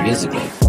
Musically.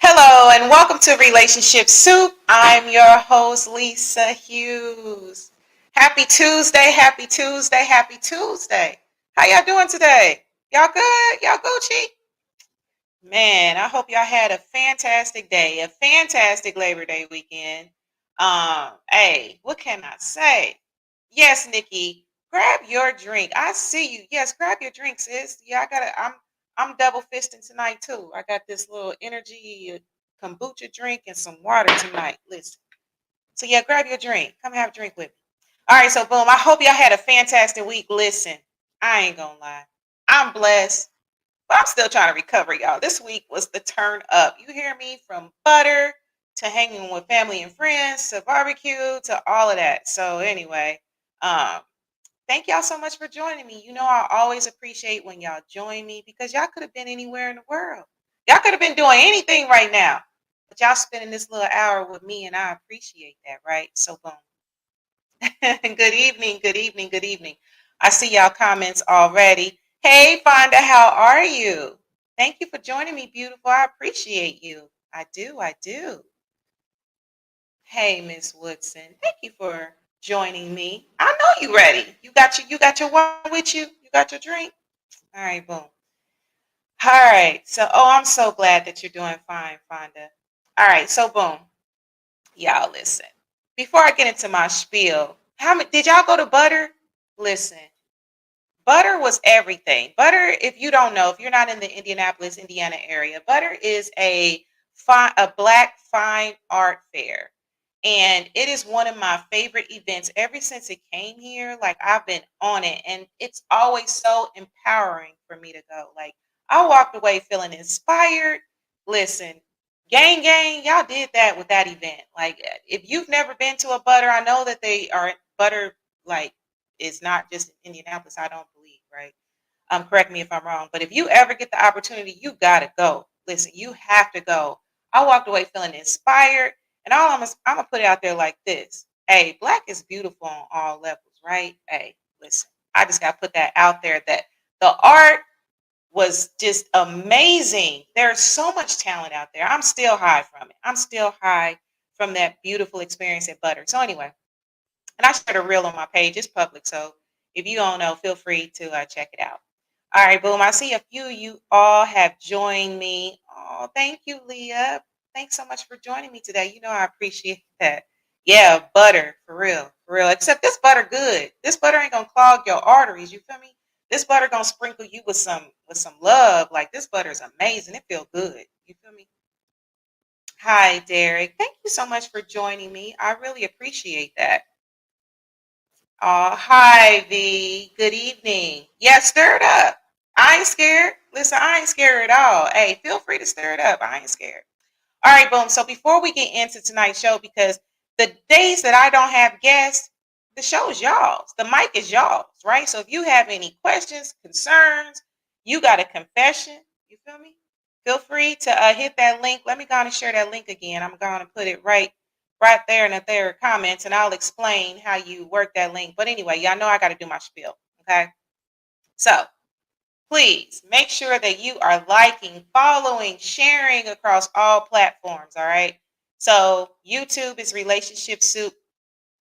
Hello and welcome to Relationship Soup. I'm your host, Lisa Hughes. Happy Tuesday, happy Tuesday, happy Tuesday. How y'all doing today? Y'all good? Y'all Gucci? Man, I hope y'all had a fantastic day, a fantastic Labor Day weekend. Hey, what can I say? Yes, Nikki, grab your drink. I see you. Yes, grab your drink, sis. Yeah, I'm double fisting tonight too. I got this little energy kombucha drink and some water tonight. Listen. So yeah, grab your drink. Come have a drink with me. All right, so boom. I hope y'all had a fantastic week. Listen, I ain't gonna lie. I'm blessed. But I'm still trying to recover, y'all. This week was the turn up. You hear me? From butter to hanging with family and friends to barbecue to all of that. So anyway, um, thank y'all so much for joining me. You know, I always appreciate when y'all join me because y'all could have been anywhere in the world. Y'all could have been doing anything right now. But y'all spending this little hour with me, and I appreciate that, right? So boom. Good evening, good evening, good evening. I see y'all comments already. Hey, Fonda, how are you? Thank you for joining me, beautiful. I appreciate you. I do, I do. Hey, Miss Woodson, thank you for joining me. I know you ready. You got your water with you. You got your drink. All right, boom. All right. So, I'm so glad that you're doing fine, Fonda. All right, so boom. Y'all listen. Before I get into my spiel, how many did y'all go to Butter? Listen, Butter was everything. Butter, if you don't know, if you're not in the Indianapolis, Indiana area, Butter is a black fine art fair. And it is one of my favorite events ever since it came here. Like I've been on it and it's always so empowering for me to go. Like I walked away feeling inspired. Listen, gang, y'all did that with that event. Like if you've never been to a Butter, I know that they are Butter like is not just in Indianapolis, I don't believe, right? Correct me if I'm wrong, but if you ever get the opportunity, you gotta go. Listen, you have to go. I walked away feeling inspired, and I'm gonna put it out there like this: Hey, black is beautiful on all levels, right? Hey, listen, I just gotta put that out there. That the art was just amazing. There's so much talent out there. I'm still high from it. I'm still high from that beautiful experience at Butter. So anyway, and I shared a reel on my page. It's public, so if you don't know, feel free to check it out. All right, boom. I see a few of you all have joined me. Oh, thank you, Leah. Thanks so much for joining me today. You know I appreciate that. Yeah, Butter, for real. For real. Except this butter good. This butter ain't gonna clog your arteries. You feel me? This butter gonna sprinkle you with some love. Like this butter is amazing. It feel good. You feel me? Hi, Derek. Thank you so much for joining me. I really appreciate that. Hi, V. Good evening. Yeah, stir it up. I ain't scared. Listen, I ain't scared at all. Hey, feel free to stir it up. I ain't scared. All right, boom. So before we get into tonight's show, because the days that I don't have guests, the show is y'all's. The mic is y'all's, right? So if you have any questions, concerns, you got a confession, you feel me? Feel free to hit that link. Let me go on and share that link again. I'm going to put it right there in the third comments, and I'll explain how you work that link. But anyway, y'all know I got to do my spiel, okay? So please make sure that you are liking, following, sharing across all platforms. All right. So YouTube is Relationship Soup,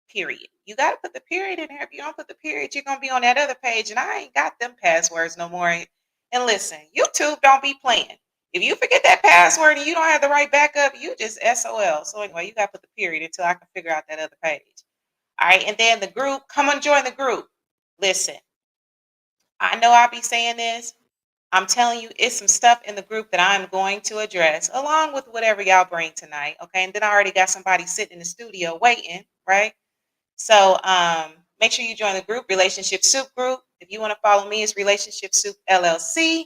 period. You got to put the period in there. If you don't put the period, you're going to be on that other page. And I ain't got them passwords no more. And listen, YouTube don't be playing. If you forget that password and you don't have the right backup, you just SOL. So anyway, you got to put the period until I can figure out that other page. All right. And then the group, come and join the group. Listen, I know I'll be saying this. I'm telling you, it's some stuff in the group that I'm going to address along with whatever y'all bring tonight. Okay. And then I already got somebody sitting in the studio waiting, right? So make sure you join the group, Relationship Soup Group. If you want to follow me, it's Relationship Soup LLC.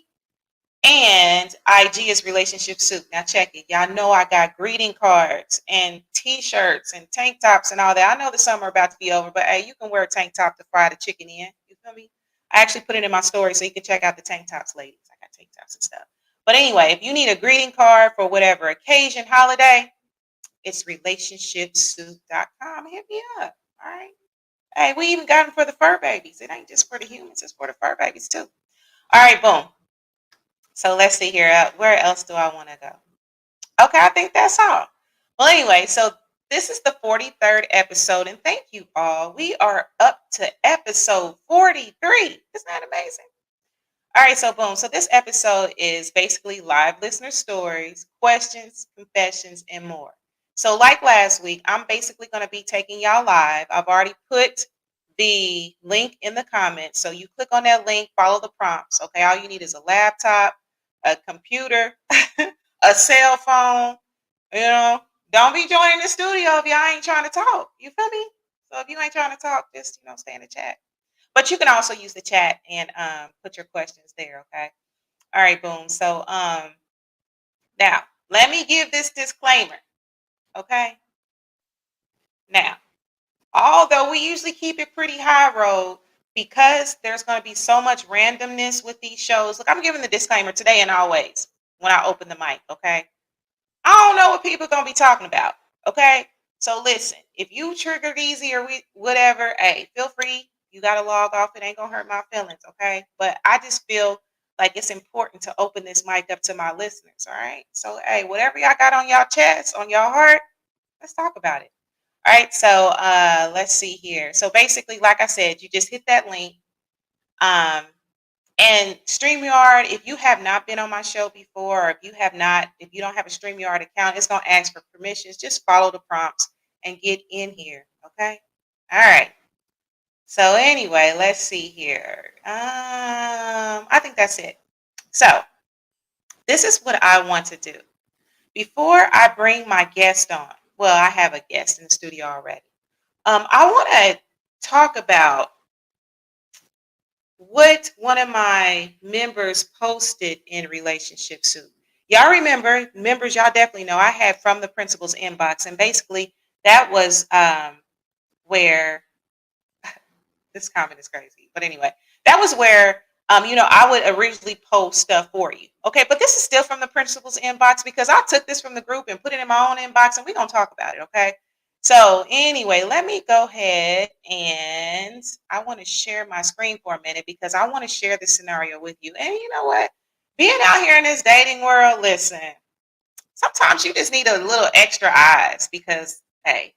And IG is Relationship Soup. Now check it. Y'all know I got greeting cards and t-shirts and tank tops and all that. I know the summer about to be over, but hey, you can wear a tank top to fry the chicken in. You feel me? I actually put it in my story so you can check out the tank tops, ladies. I got tank tops and stuff. But anyway, if you need a greeting card for whatever occasion, holiday, it's relationshipsoup.com. Hit me up. All right. Hey, we even got them for the fur babies. It ain't just for the humans, it's for the fur babies too. All right, boom. So let's see here. Where else do I want to go? Okay, I think that's all. Well, anyway, so this is the 43rd episode, and thank you all. We are up to episode 43. Isn't that amazing? All right, so boom. So this episode is basically live listener stories, questions, confessions, and more. So, like last week, I'm basically going to be taking y'all live. I've already put the link in the comments. So, you click on that link, follow the prompts. Okay, all you need is a laptop, a computer, a cell phone. You know, don't be joining the studio if y'all ain't trying to talk. You feel me? So, if you ain't trying to talk, just, stay in the chat. But you can also use the chat and put your questions there, okay? All right, boom. So now let me give this disclaimer, okay? Now, although we usually keep it pretty high road because there's going to be so much randomness with these shows. Look, I'm giving the disclaimer today and always when I open the mic, okay? I don't know what people are going to be talking about, okay? So listen, if you triggered easy or whatever, hey, feel free. You got to log off. It ain't going to hurt my feelings, okay? But I just feel like it's important to open this mic up to my listeners, all right? So, hey, whatever y'all got on y'all chest, on your heart, let's talk about it. All right, so let's see here. So basically, like I said, you just hit that link. And StreamYard, if you have not been on my show before, or if you don't have a StreamYard account, it's going to ask for permissions. Just follow the prompts and get in here. Okay. All right. So anyway, let's see here. I think that's it. So this is what I want to do. Before I bring my guest on, well, I have a guest in the studio already. I want to talk about what one of my members posted in Relationship Soup. Y'all remember, members, y'all definitely know I had from the principal's inbox, and basically that was where this comment is crazy. But anyway, that was where I would originally post stuff for you. Okay, but this is still from the principal's inbox because I took this from the group and put it in my own inbox, and we're gonna talk about it. Okay. So anyway, let me go ahead and I want to share my screen for a minute because I want to share this scenario with you. And you know what? Being out here in this dating world, listen, sometimes you just need a little extra eyes because, hey,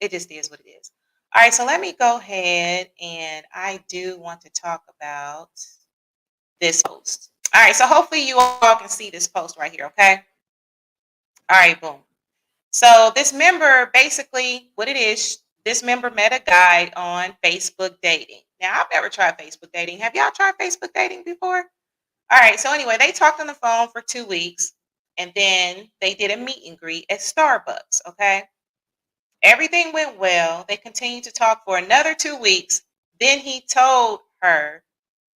it just is what it is. All right, so let me go ahead and I do want to talk about this post. All right, so hopefully you all can see this post right here, okay? All right, boom. So this member, basically what it is, This member met a guy on Facebook dating. Now, I've never tried Facebook dating. Have y'all tried Facebook dating before? All right. So, anyway, they talked on the phone for 2 weeks and then they did a meet and greet at Starbucks. Okay. Everything went well. They continued to talk for another 2 weeks. Then he told her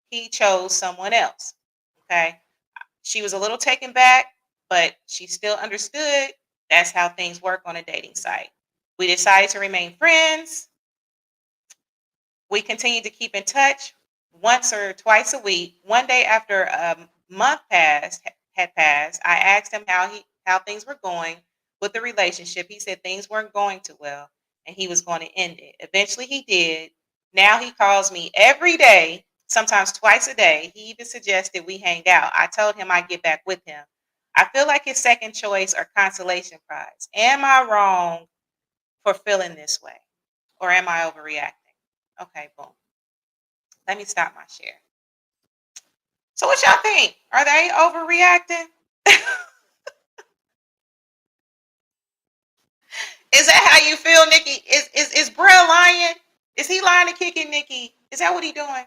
he chose someone else. Okay. She was a little taken back, but she still understood that's how things work on a dating site. We decided to remain friends. We continued to keep in touch once or twice a week. One day after a month had passed, I asked him how things were going with the relationship. He said things weren't going too well and he was going to end it. Eventually he did. Now he calls me every day, sometimes twice a day. He even suggested we hang out. I told him I'd get back with him. I feel like his second choice or consolation prize. Am I wrong for feeling this way? Or am I overreacting? Okay, boom. Let me stop my share. So what y'all think? Are they overreacting? Is that how you feel, Nikki? Is Brell lying? Is he lying to kicking Nikki? Is that what he doing?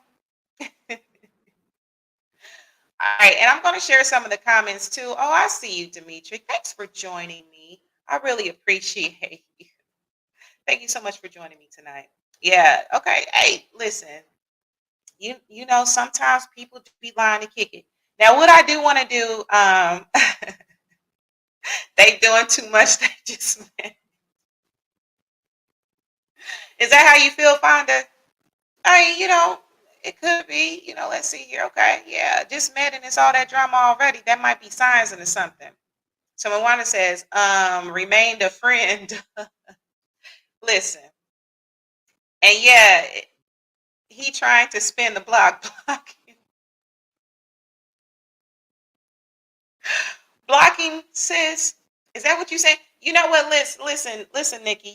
All right, and I'm going to share some of the comments too. Oh, I see you, Dimitri. Thanks for joining me. I really appreciate you. Thank you so much for joining me tonight. Yeah. Okay. Hey, listen. You know sometimes people do be lying to kick it. Now, what I do want to do, they doing too much. They just is that how you feel, Fonda? I mean, it could be. Let's see here. Okay, yeah, just met and it's all that drama already. That might be signs into something. So Moana says, remained a friend. Listen, and yeah, he trying to spin the block, blocking, sis. Is that what you say? You know what? Listen, Nikki.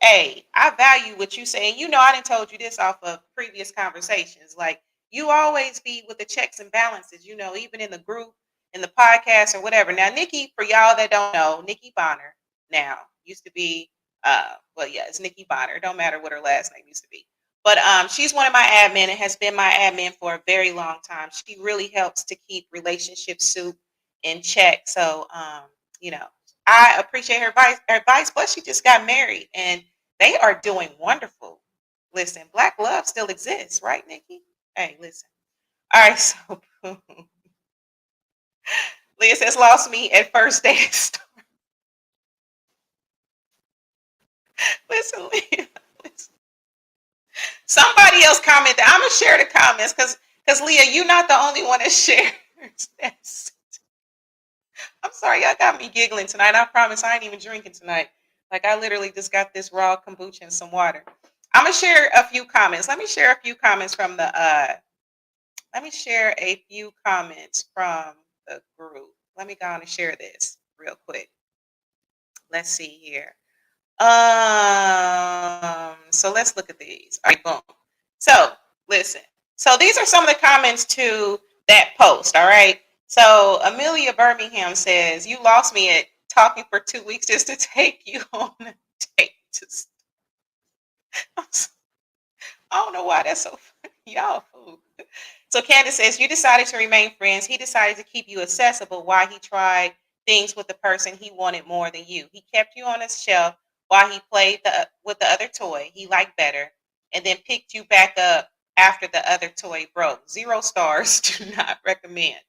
Hey, I value what you say, and I didn't told you this off of previous conversations. Like you always be with the checks and balances. Even in the group, in the podcast, or whatever. Now, Nikki, for y'all that don't know, Nikki Bonner now used to be. Well, yeah, it's Nikki Bonner. It don't matter what her last name used to be. But she's one of my admin and has been my admin for a very long time. She really helps to keep relationship soup in check. So, you know, I appreciate her advice. Plus, she just got married, and they are doing wonderful. Listen, Black love still exists, right, Nikki? Hey, listen. All right, so Leah says, "Lost me at first date." Listen, Leah. Listen. Somebody else commented. I'm gonna share the comments because Leah, you're not the only one that shares this. I'm sorry, y'all got me giggling tonight. I promise I ain't even drinking tonight. Like I literally just got this raw kombucha and some water. I'm gonna share a few comments. Let me share a few comments from the let me share a few comments from the group. Let me go on and share this real quick. Let's see here. So let's look at these. All right, boom. So listen. So these are some of the comments to that post. All right. So Amelia Birmingham says, "You lost me at talking for 2 weeks just to take you on a date." I don't know why that's so funny. Y'all fool. So Candace says, "You decided to remain friends. He decided to keep you accessible while he tried things with the person he wanted more than you. He kept you on his shelf while he played with the other toy he liked better, and then picked you back up after the other toy broke. 0 stars. Do not recommend."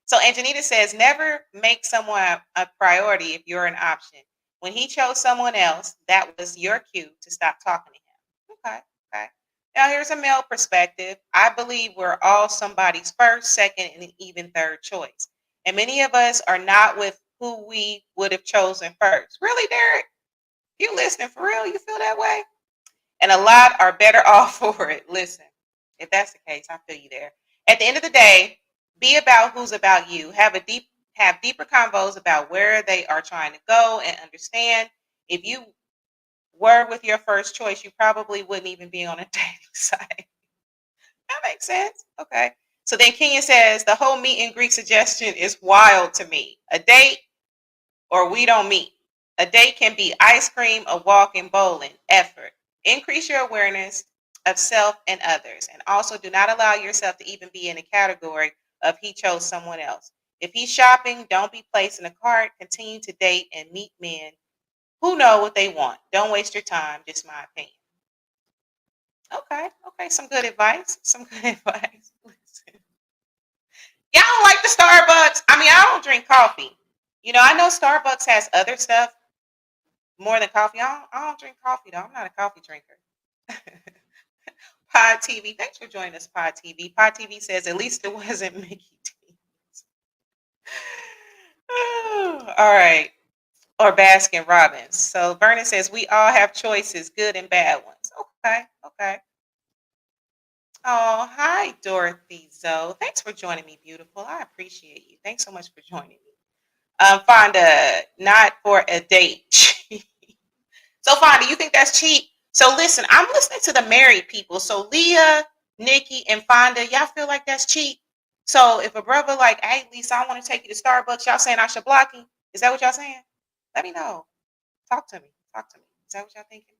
So Anjanita says, "Never make someone a priority if you're an option. When he chose someone else, that was your cue to stop talking to him." Okay. Okay. Now, here's a male perspective. I believe we're all somebody's first, second, and even third choice. And many of us are not with who we would have chosen first. Really, Derek? You listening for real? You feel that way? And a lot are better off for it. Listen, if that's the case, I feel you there. At the end of the day, be about who's about you. Have deeper convos about where they are trying to go and understand. If you were with your first choice, you probably wouldn't even be on a dating site. That makes sense. Okay. So then Kenya says the whole meet and greet suggestion is wild to me. A date or we don't meet. A date can be ice cream, a walk, and bowling. Effort. Increase your awareness of self and others. And also, do not allow yourself to even be in a category of he chose someone else. If he's shopping, don't be placed in a cart. Continue to date and meet men who know what they want. Don't waste your time. Just my opinion. Okay, okay, some good advice. Some good advice. Listen. Y'all don't like the Starbucks. I mean, I don't drink coffee. I know Starbucks has other stuff more than coffee. I don't drink coffee though. I'm not a coffee drinker. Pod TV. Thanks for joining us, Pod TV. Pod TV says at least it wasn't Mickey D. All right. Or Baskin Robbins. So Vernon says we all have choices, good and bad ones. Okay, okay. Oh, hi, Dorothy Zoe. Thanks for joining me, beautiful. I appreciate you. Thanks so much for joining me. Fonda, not for a date. So, Fonda, you think that's cheap? So, listen, I'm listening to the married people. So, Leah, Nikki, and Fonda, y'all feel like that's cheap? So, if a brother like, hey, Lisa, I want to take you to Starbucks, y'all saying I should block him? Is that what y'all saying? Let me know. Talk to me. Talk to me. Is that what y'all thinking?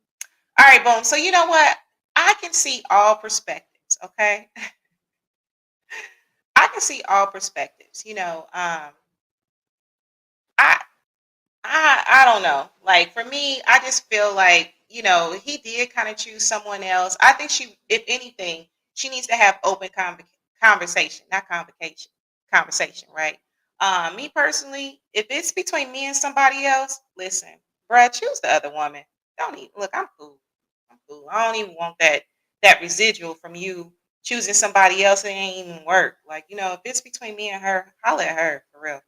All right, boom. So, you know what? I can see all perspectives, okay? I can see all perspectives. I I don't know. Like for me, I just feel like, he did kind of choose someone else. I think she, if anything, she needs to have open conversation, not convocation, conversation, right? Me personally, if it's between me and somebody else, listen, bruh, choose the other woman. Don't even look, I'm cool. I'm cool. I don't even want that residual from you choosing somebody else. It ain't even work. Like, if it's between me and her, I'll let her for real.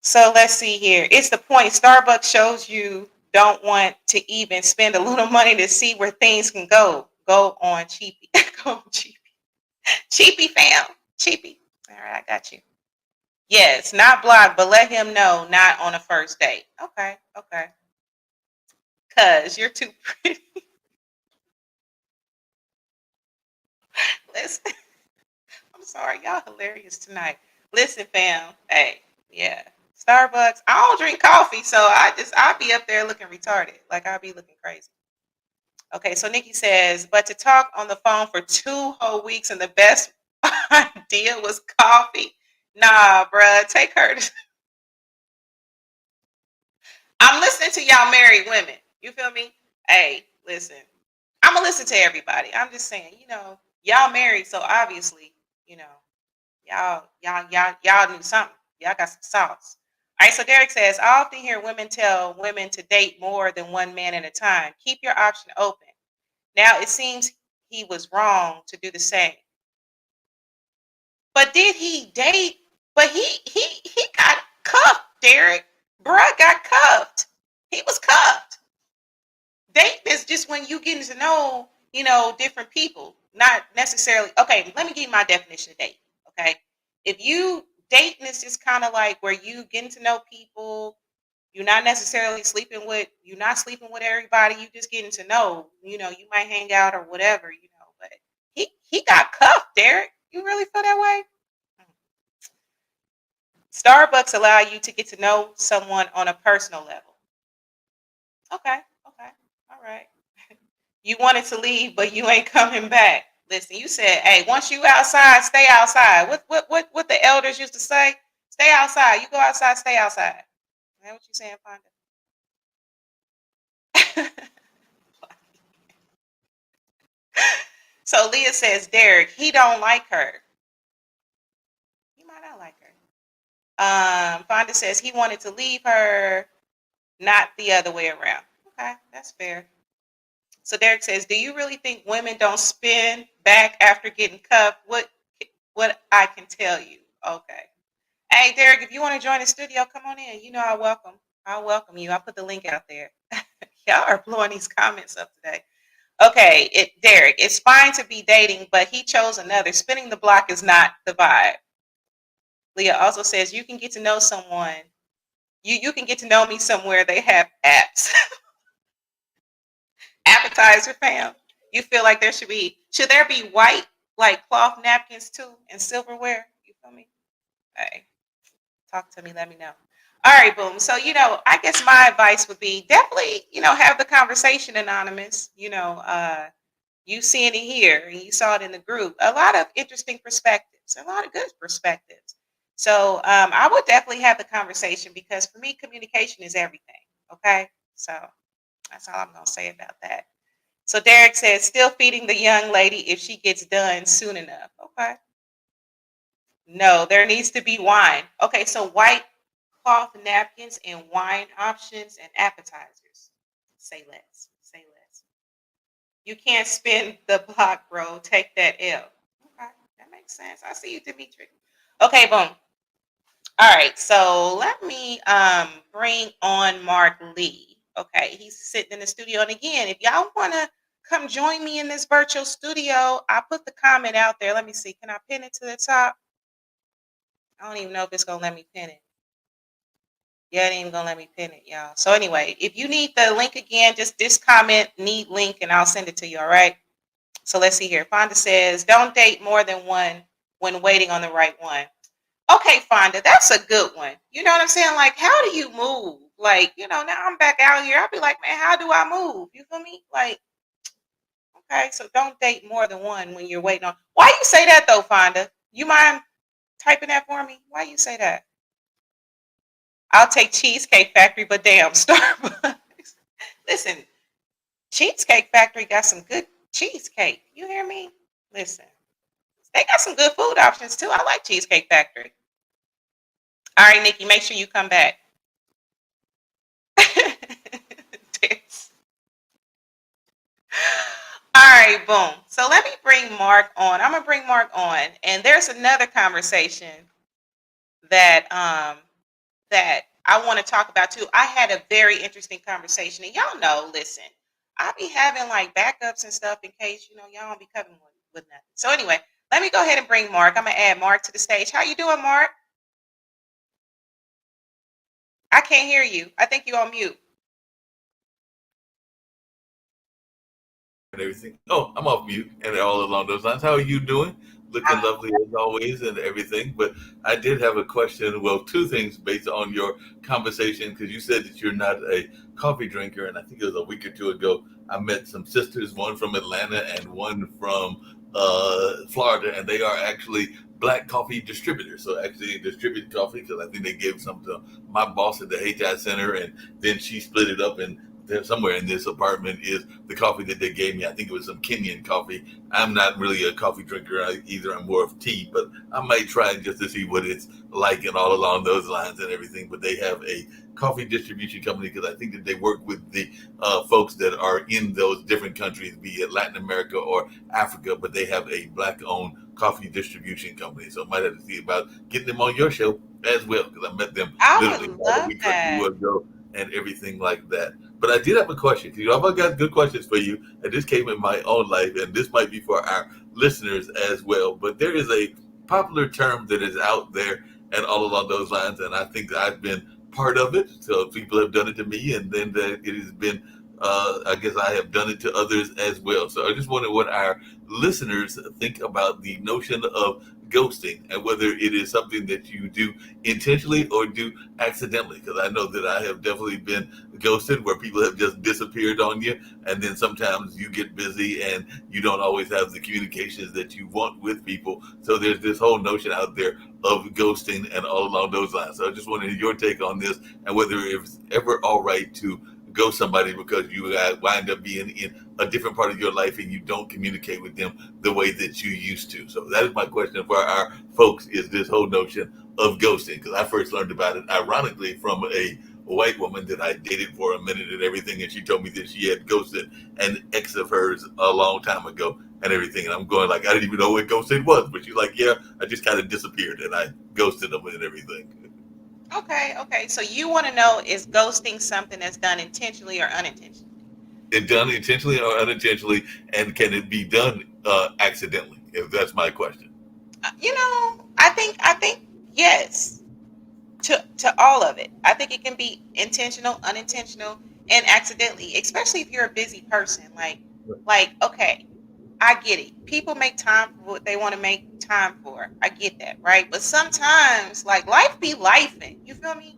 So let's see here. It's the point. Starbucks shows you don't want to even spend a little money to see where things can go. Go on cheapy. Go on cheapy. Cheapy fam. Cheapy. All right, I got you. Yes, not block, but let him know not on a first date. Okay, okay. Cause you're too pretty. Listen, I'm sorry, y'all hilarious tonight. Listen, fam. Hey, yeah. Starbucks. I don't drink coffee, so I'll be up there looking retarded. Like I'll be looking crazy. Okay, so Nikki says, but to talk on the phone for 2 whole weeks and the best idea was coffee. Nah, bruh, take her. I'm listening to y'all married women. You feel me? Hey, listen. I'm gonna listen to everybody. I'm just saying, y'all married, so obviously, you know, y'all knew something. Y'all got some sauce. All right, so Derek says, I often hear women tell women to date more than one man at a time. Keep your option open. Now it seems he was wrong to do the same. But did he date? But he got cuffed, Derek. Bruh got cuffed. He was cuffed. Date is just when you getting to know, different people. Not necessarily okay, let me give you my definition of date. Okay. If you dating is just kind of like where you getting to know people, you're not sleeping with everybody, you just getting to know, you might hang out or whatever, but he got cuffed, Derek. You really feel that way? Starbucks allow you to get to know someone on a personal level. Okay, okay, all right. You wanted to leave, but you ain't coming back. Listen, you said, "Hey, once you outside, stay outside." What the elders used to say? Stay outside. You go outside, stay outside. Is that what you saying, Fonda? So Leah says, Derek, he don't like her. He might not like her. Fonda says he wanted to leave her, not the other way around. Okay, that's fair. So Derek says, do you really think women don't spin back after getting cuffed? What I can tell you. Okay. Hey Derek, if you want to join the studio, come on in. I'll welcome you. I'll put the link out there. Y'all are blowing these comments up today. Okay, Derek, it's fine to be dating, but he chose another. Spinning the block is not the vibe. Leah also says you can get to know someone. You can get to know me somewhere they have apps. Appetizer fam. You feel like should there be white like cloth napkins too and silverware? You feel me? Hey, talk to me, let me know. All right, boom. So, I guess my advice would be definitely, have the conversation anonymous. You seeing it here and you saw it in the group. A lot of interesting perspectives, a lot of good perspectives. So, I would definitely have the conversation because for me, communication is everything. Okay. So, that's all I'm going to say about that. So, Derek says, still feeding the young lady if she gets done soon enough. Okay. No, there needs to be wine. Okay. So, white cloth napkins and wine options and appetizers. Say less. Say less. You can't spin the block, bro. Take that L. Okay, that makes sense. I see you, Dimitri. Okay, boom. All right, so let me bring on Mark Lee. Okay, he's sitting in the studio. And again, if y'all want to come join me in this virtual studio, I put the comment out there. Let me see. Can I pin it to the top? I don't even know if it's gonna let me pin it. Yeah, it ain't even gonna let me pin it, y'all. So anyway, if you need the link again, just this comment, need link, and I'll send it to you. All right. So let's see here. Fonda says, don't date more than one when waiting on the right one. Okay, Fonda, that's a good one. You know what I'm saying? Like, how do you move? Like, now I'm back out here. I'll be like, man, how do I move? You feel me? Like, okay, so don't date more than one when you're waiting on. Why you say that though, Fonda? You mind typing that for me? Why you say that? I'll take Cheesecake Factory, but damn, Starbucks. Listen, Cheesecake Factory got some good cheesecake. You hear me? Listen. They got some good food options too. I like Cheesecake Factory. All right, Nikki, make sure you come back. All right, boom. So let me bring Mark on. I'm gonna bring Mark on, and there's another conversation that that I want to talk about too. I had a very interesting conversation, and y'all know. Listen, I be having like backups and stuff in case y'all don't be coming with nothing. So anyway, let me go ahead and bring Mark. I'm gonna add Mark to the stage. How you doing, Mark? I can't hear you. I think you're on mute. And everything. Oh, I'm off mute and all along those lines. How are you doing? Looking lovely as always and everything. But I did have a question. Well, two things based on your conversation because you said that you're not a coffee drinker, and I think it was a week or two ago. I met some sisters, one from Atlanta and one from Florida, and they are actually black coffee distributors. So actually, they distribute coffee because I think they gave some to my boss at the HI Center, and then she split it up and there somewhere in this apartment is the coffee that they gave me. I think it was some Kenyan coffee. I'm not really a coffee drinker either. I'm more of tea, but I might try it just to see what it's like and all along those lines and everything. But they have a coffee distribution company because I think that they work with the folks that are in those different countries, be it Latin America or Africa, but they have a black owned coffee distribution company. So I might have to see about getting them on your show as well because I met them I literally would about a love week or two that. ago and everything like that. But I did have a question because I've got good questions for you, and this came in my own life, and this might be for our listeners as well. But there is a popular term that is out there and all along those lines, and I think I've been part of it. So people have done it to me, and then that it has been, I guess I have done it to others as well. So I just wonder what our listeners think about the notion of ghosting and whether it is something that you do intentionally or do accidentally. Because I know that I have definitely been ghosted where people have just disappeared on you, and then sometimes you get busy and you don't always have the communications that you want with people. So there's this whole notion out there of ghosting and all along those lines. So I just wanted your take on this and whether it's ever all right to ghost somebody because you wind up being in a different part of your life and you don't communicate with them the way that you used to. So that is my question for our folks: is this whole notion of ghosting? Because I first learned about it, ironically, from a white woman that I dated for a minute and everything, and she told me that she had ghosted an ex of hers a long time ago and everything. And I'm going like, I didn't even know what ghosting was, but she's like, yeah, I just kind of disappeared and I ghosted them and everything. Okay, okay. So you want to know, is ghosting something that's done intentionally or unintentionally? It done intentionally or unintentionally, and can it be done accidentally? If that's my question. I think yes to all of it. I think it can be intentional, unintentional, and accidentally, especially if you're a busy person. Like okay, I get it. People make time for what they want to make time for. I get that, right? But sometimes, like life be lifing. You feel me?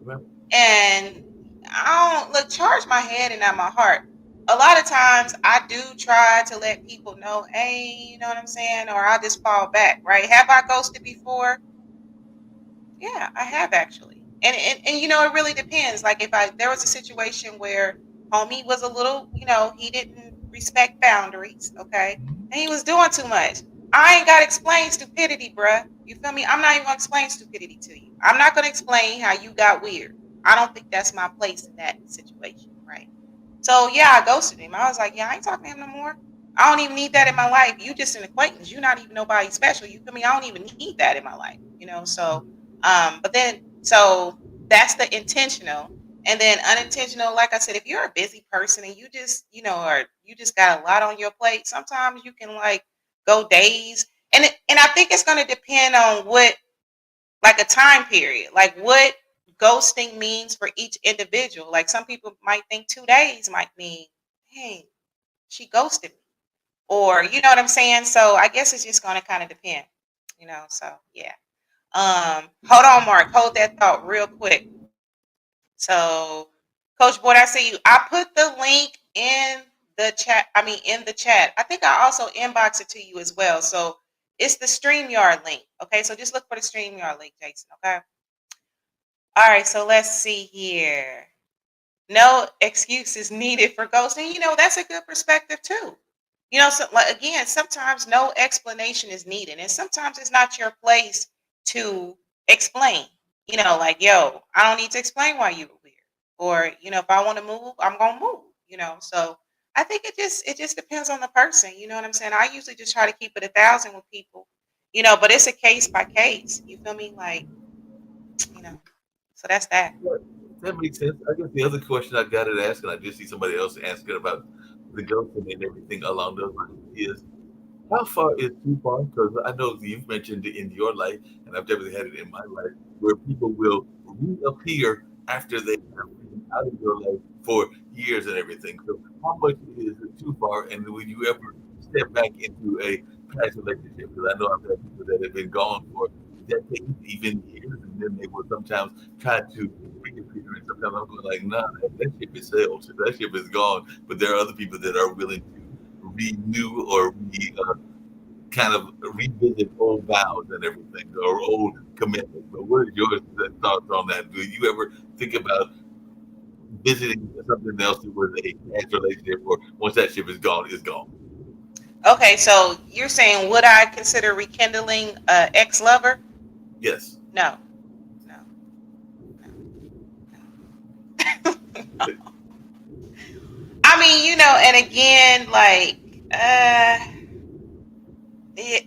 And I don't charge my head and not my heart. A lot of times I do try to let people know, hey, you know what I'm saying? Or I'll just fall back, right? Have I ghosted before? Yeah, I have actually. And it really depends. Like if there was a situation where homie was a little, he didn't respect boundaries, okay? And he was doing too much. I ain't gotta explain stupidity, bruh. You feel me? I'm not even gonna explain stupidity to you. I'm not gonna explain how you got weird. I don't think that's my place in that situation, right? So yeah, I ghosted him. I was like, yeah, I ain't talking to him no more. I don't even need that in my life. You just an acquaintance. You're not even nobody special. You feel me? I don't even need that in my life. But then so that's the intentional. And then unintentional, like I said, if you're a busy person and you just, or you just got a lot on your plate, sometimes you can like go days. And I think it's gonna depend on what like a time period, like what ghosting means for each individual. Like some people might think 2 days might mean, hey, she ghosted me. Or you know what I'm saying? So I guess it's just gonna kind of depend. So yeah. Hold on, Mark. Hold that thought real quick. So, Coach Boyd, I see you. I put the link in the chat. I mean, in the chat. I think I also inbox it to you as well. So it's the StreamYard link. Okay, so just look for the StreamYard link, Jason. Okay. All right. So let's see here. No excuses needed for ghosting. That's a good perspective too. So like, again, sometimes no explanation is needed, and sometimes it's not your place to explain. Like, yo, I don't need to explain why you were weird, or if I want to move, I'm gonna move. So I think it just depends on the person. You know what I'm saying? I usually just try to keep it 1,000 with people. But it's a case by case. You feel me? Like, you know. So that's that. That makes sense. I guess the other question I got to ask, and I just see somebody else asking about the ghosting and everything along those lines, is how far is too far? Because I know you've mentioned it in your life, and I've definitely had it in my life, where people will reappear after they have been out of your life for years and everything. So how much is it too far? And will you ever step back into a past relationship? Because I know I've had people that have been gone for decades, even years, and then they will sometimes try to reappear. And sometimes I'm going like, nah, that ship is sailed. That ship is gone. But there are other people that are willing to renew or kind of revisit old vows and everything or old commitments. But what is your thoughts on that? Do you ever think about visiting something else that was a past relationship, or once that ship is gone, it's gone? Okay, so you're saying would I consider rekindling ex lover? Yes. No, no, no. I mean, and again, like,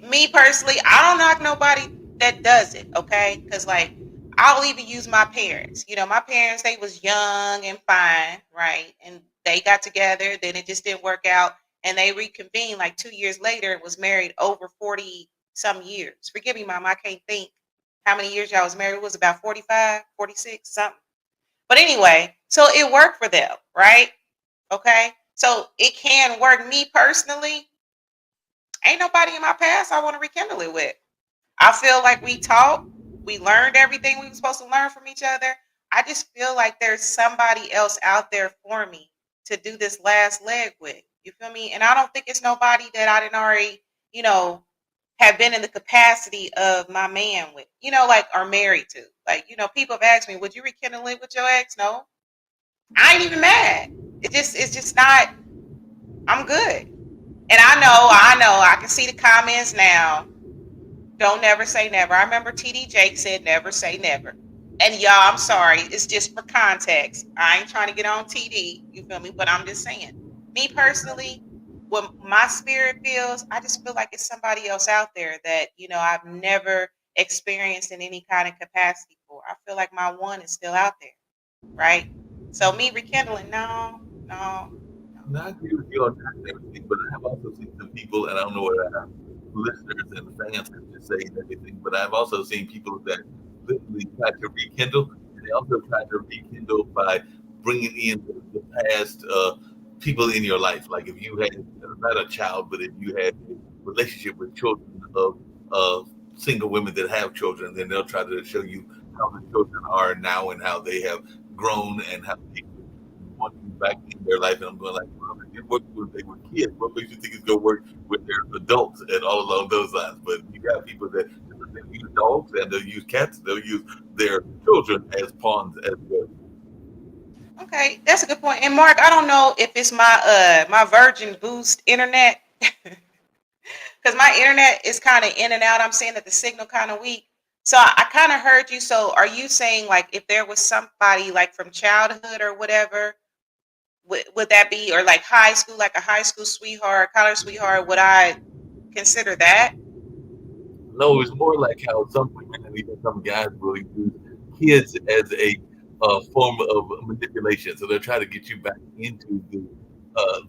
me personally, I don't knock nobody that does it, okay? Because like, I'll even use my parents. My parents, they was young and fine, right? And they got together, then it just didn't work out, and they reconvened like 2 years later. Was married over 40 some years. Forgive me, mom, I can't think how many years y'all was married. It was about 45, 46, something. But anyway, so it worked for them, right? Okay. So it can work. Me personally, ain't nobody in my past I want to rekindle it with. I feel like we taught, we learned everything we were supposed to learn from each other. I just feel like there's somebody else out there for me to do this last leg with. You feel me? And I don't think it's nobody that I didn't already, you know, have been in the capacity of my man with, like are married to. Like, people have asked me, would you rekindle it with your ex? No. I ain't even mad. It's just not, I'm good. And I can see the comments now. Don't never say never. I remember TD Jake said never say never. And y'all, I'm sorry. It's just for context. I ain't trying to get on TD. You feel me? But I'm just saying. Me personally, what my spirit feels, I just feel like it's somebody else out there that, I've never experienced in any kind of capacity for. I feel like my one is still out there. Right? So me rekindling, no, no, no. No, I agree with you on that and everything, but I have also seen some people, and I don't know what I have listeners and fans have to say and everything, but I've also seen people that literally try to rekindle, and they also try to rekindle by bringing in the past people in your life. Like if you had not a child, but if you had a relationship with children of single women that have children, then they'll try to show you how the children are now and how they have grown and how people want you back in their life. And I'm going like, well, it worked when they were kids. What makes you think it's going to work with their adults and all along those lines? But you got people that they'll use dogs and they'll use cats. They'll use their children as pawns as well. Okay, that's a good point. And Mark, I don't know if it's my Virgin Boost internet because my internet is kind of in and out. I'm saying that the signal kind of weak. So I kind of heard you. So are you saying like if there was somebody like from childhood or whatever, would that be or like high school, like a high school sweetheart, college sweetheart? Would I consider that? No, it's more like how some women and even some guys will use kids as a form of manipulation. So they'll try to get you back into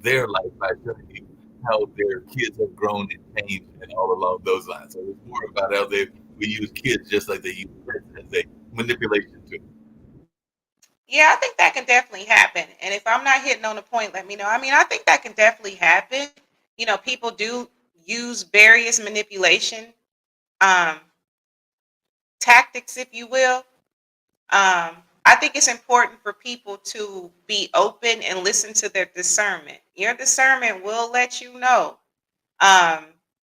their life by showing you how their kids have grown and changed and all along those lines. So it's more about how we use kids just like they use pets as a manipulation tool. Yeah, I think that can definitely happen. And if I'm not hitting on the point, let me know. I mean, I think that can definitely happen. People do use various manipulation um, tactics, if you will. I think it's important for people to be open and listen to their discernment. Your discernment will let you know. Um,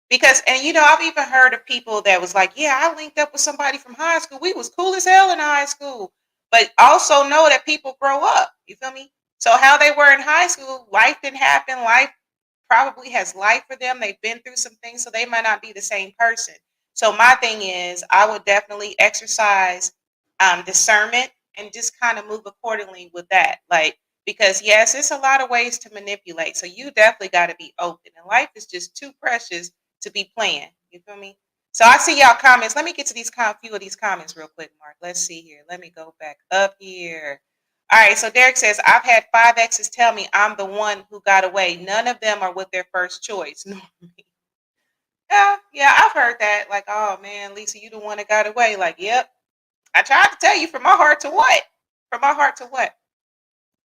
because, and I've even heard of people that was like, yeah, I linked up with somebody from high school. We was cool as hell in high school. But also know that people grow up. You feel me? So how they were in high school, life didn't happen. Life probably has life for them. They've been through some things, so they might not be the same person. So my thing is, I would definitely exercise discernment and just kind of move accordingly with that. Like, because yes, it's a lot of ways to manipulate. So you definitely got to be open. And life is just too precious to be playing. You feel me? So I see y'all comments. Let me get to these few of these comments real quick, Mark. Let's see here. Let me go back up here. All right, so Derek says, I've had 5 exes tell me I'm the one who got away. None of them are with their first choice. No, yeah, I've heard that. Like, oh man, Lisa, you the one that got away. Like, yep. I tried to tell you from my heart to what? From my heart to what?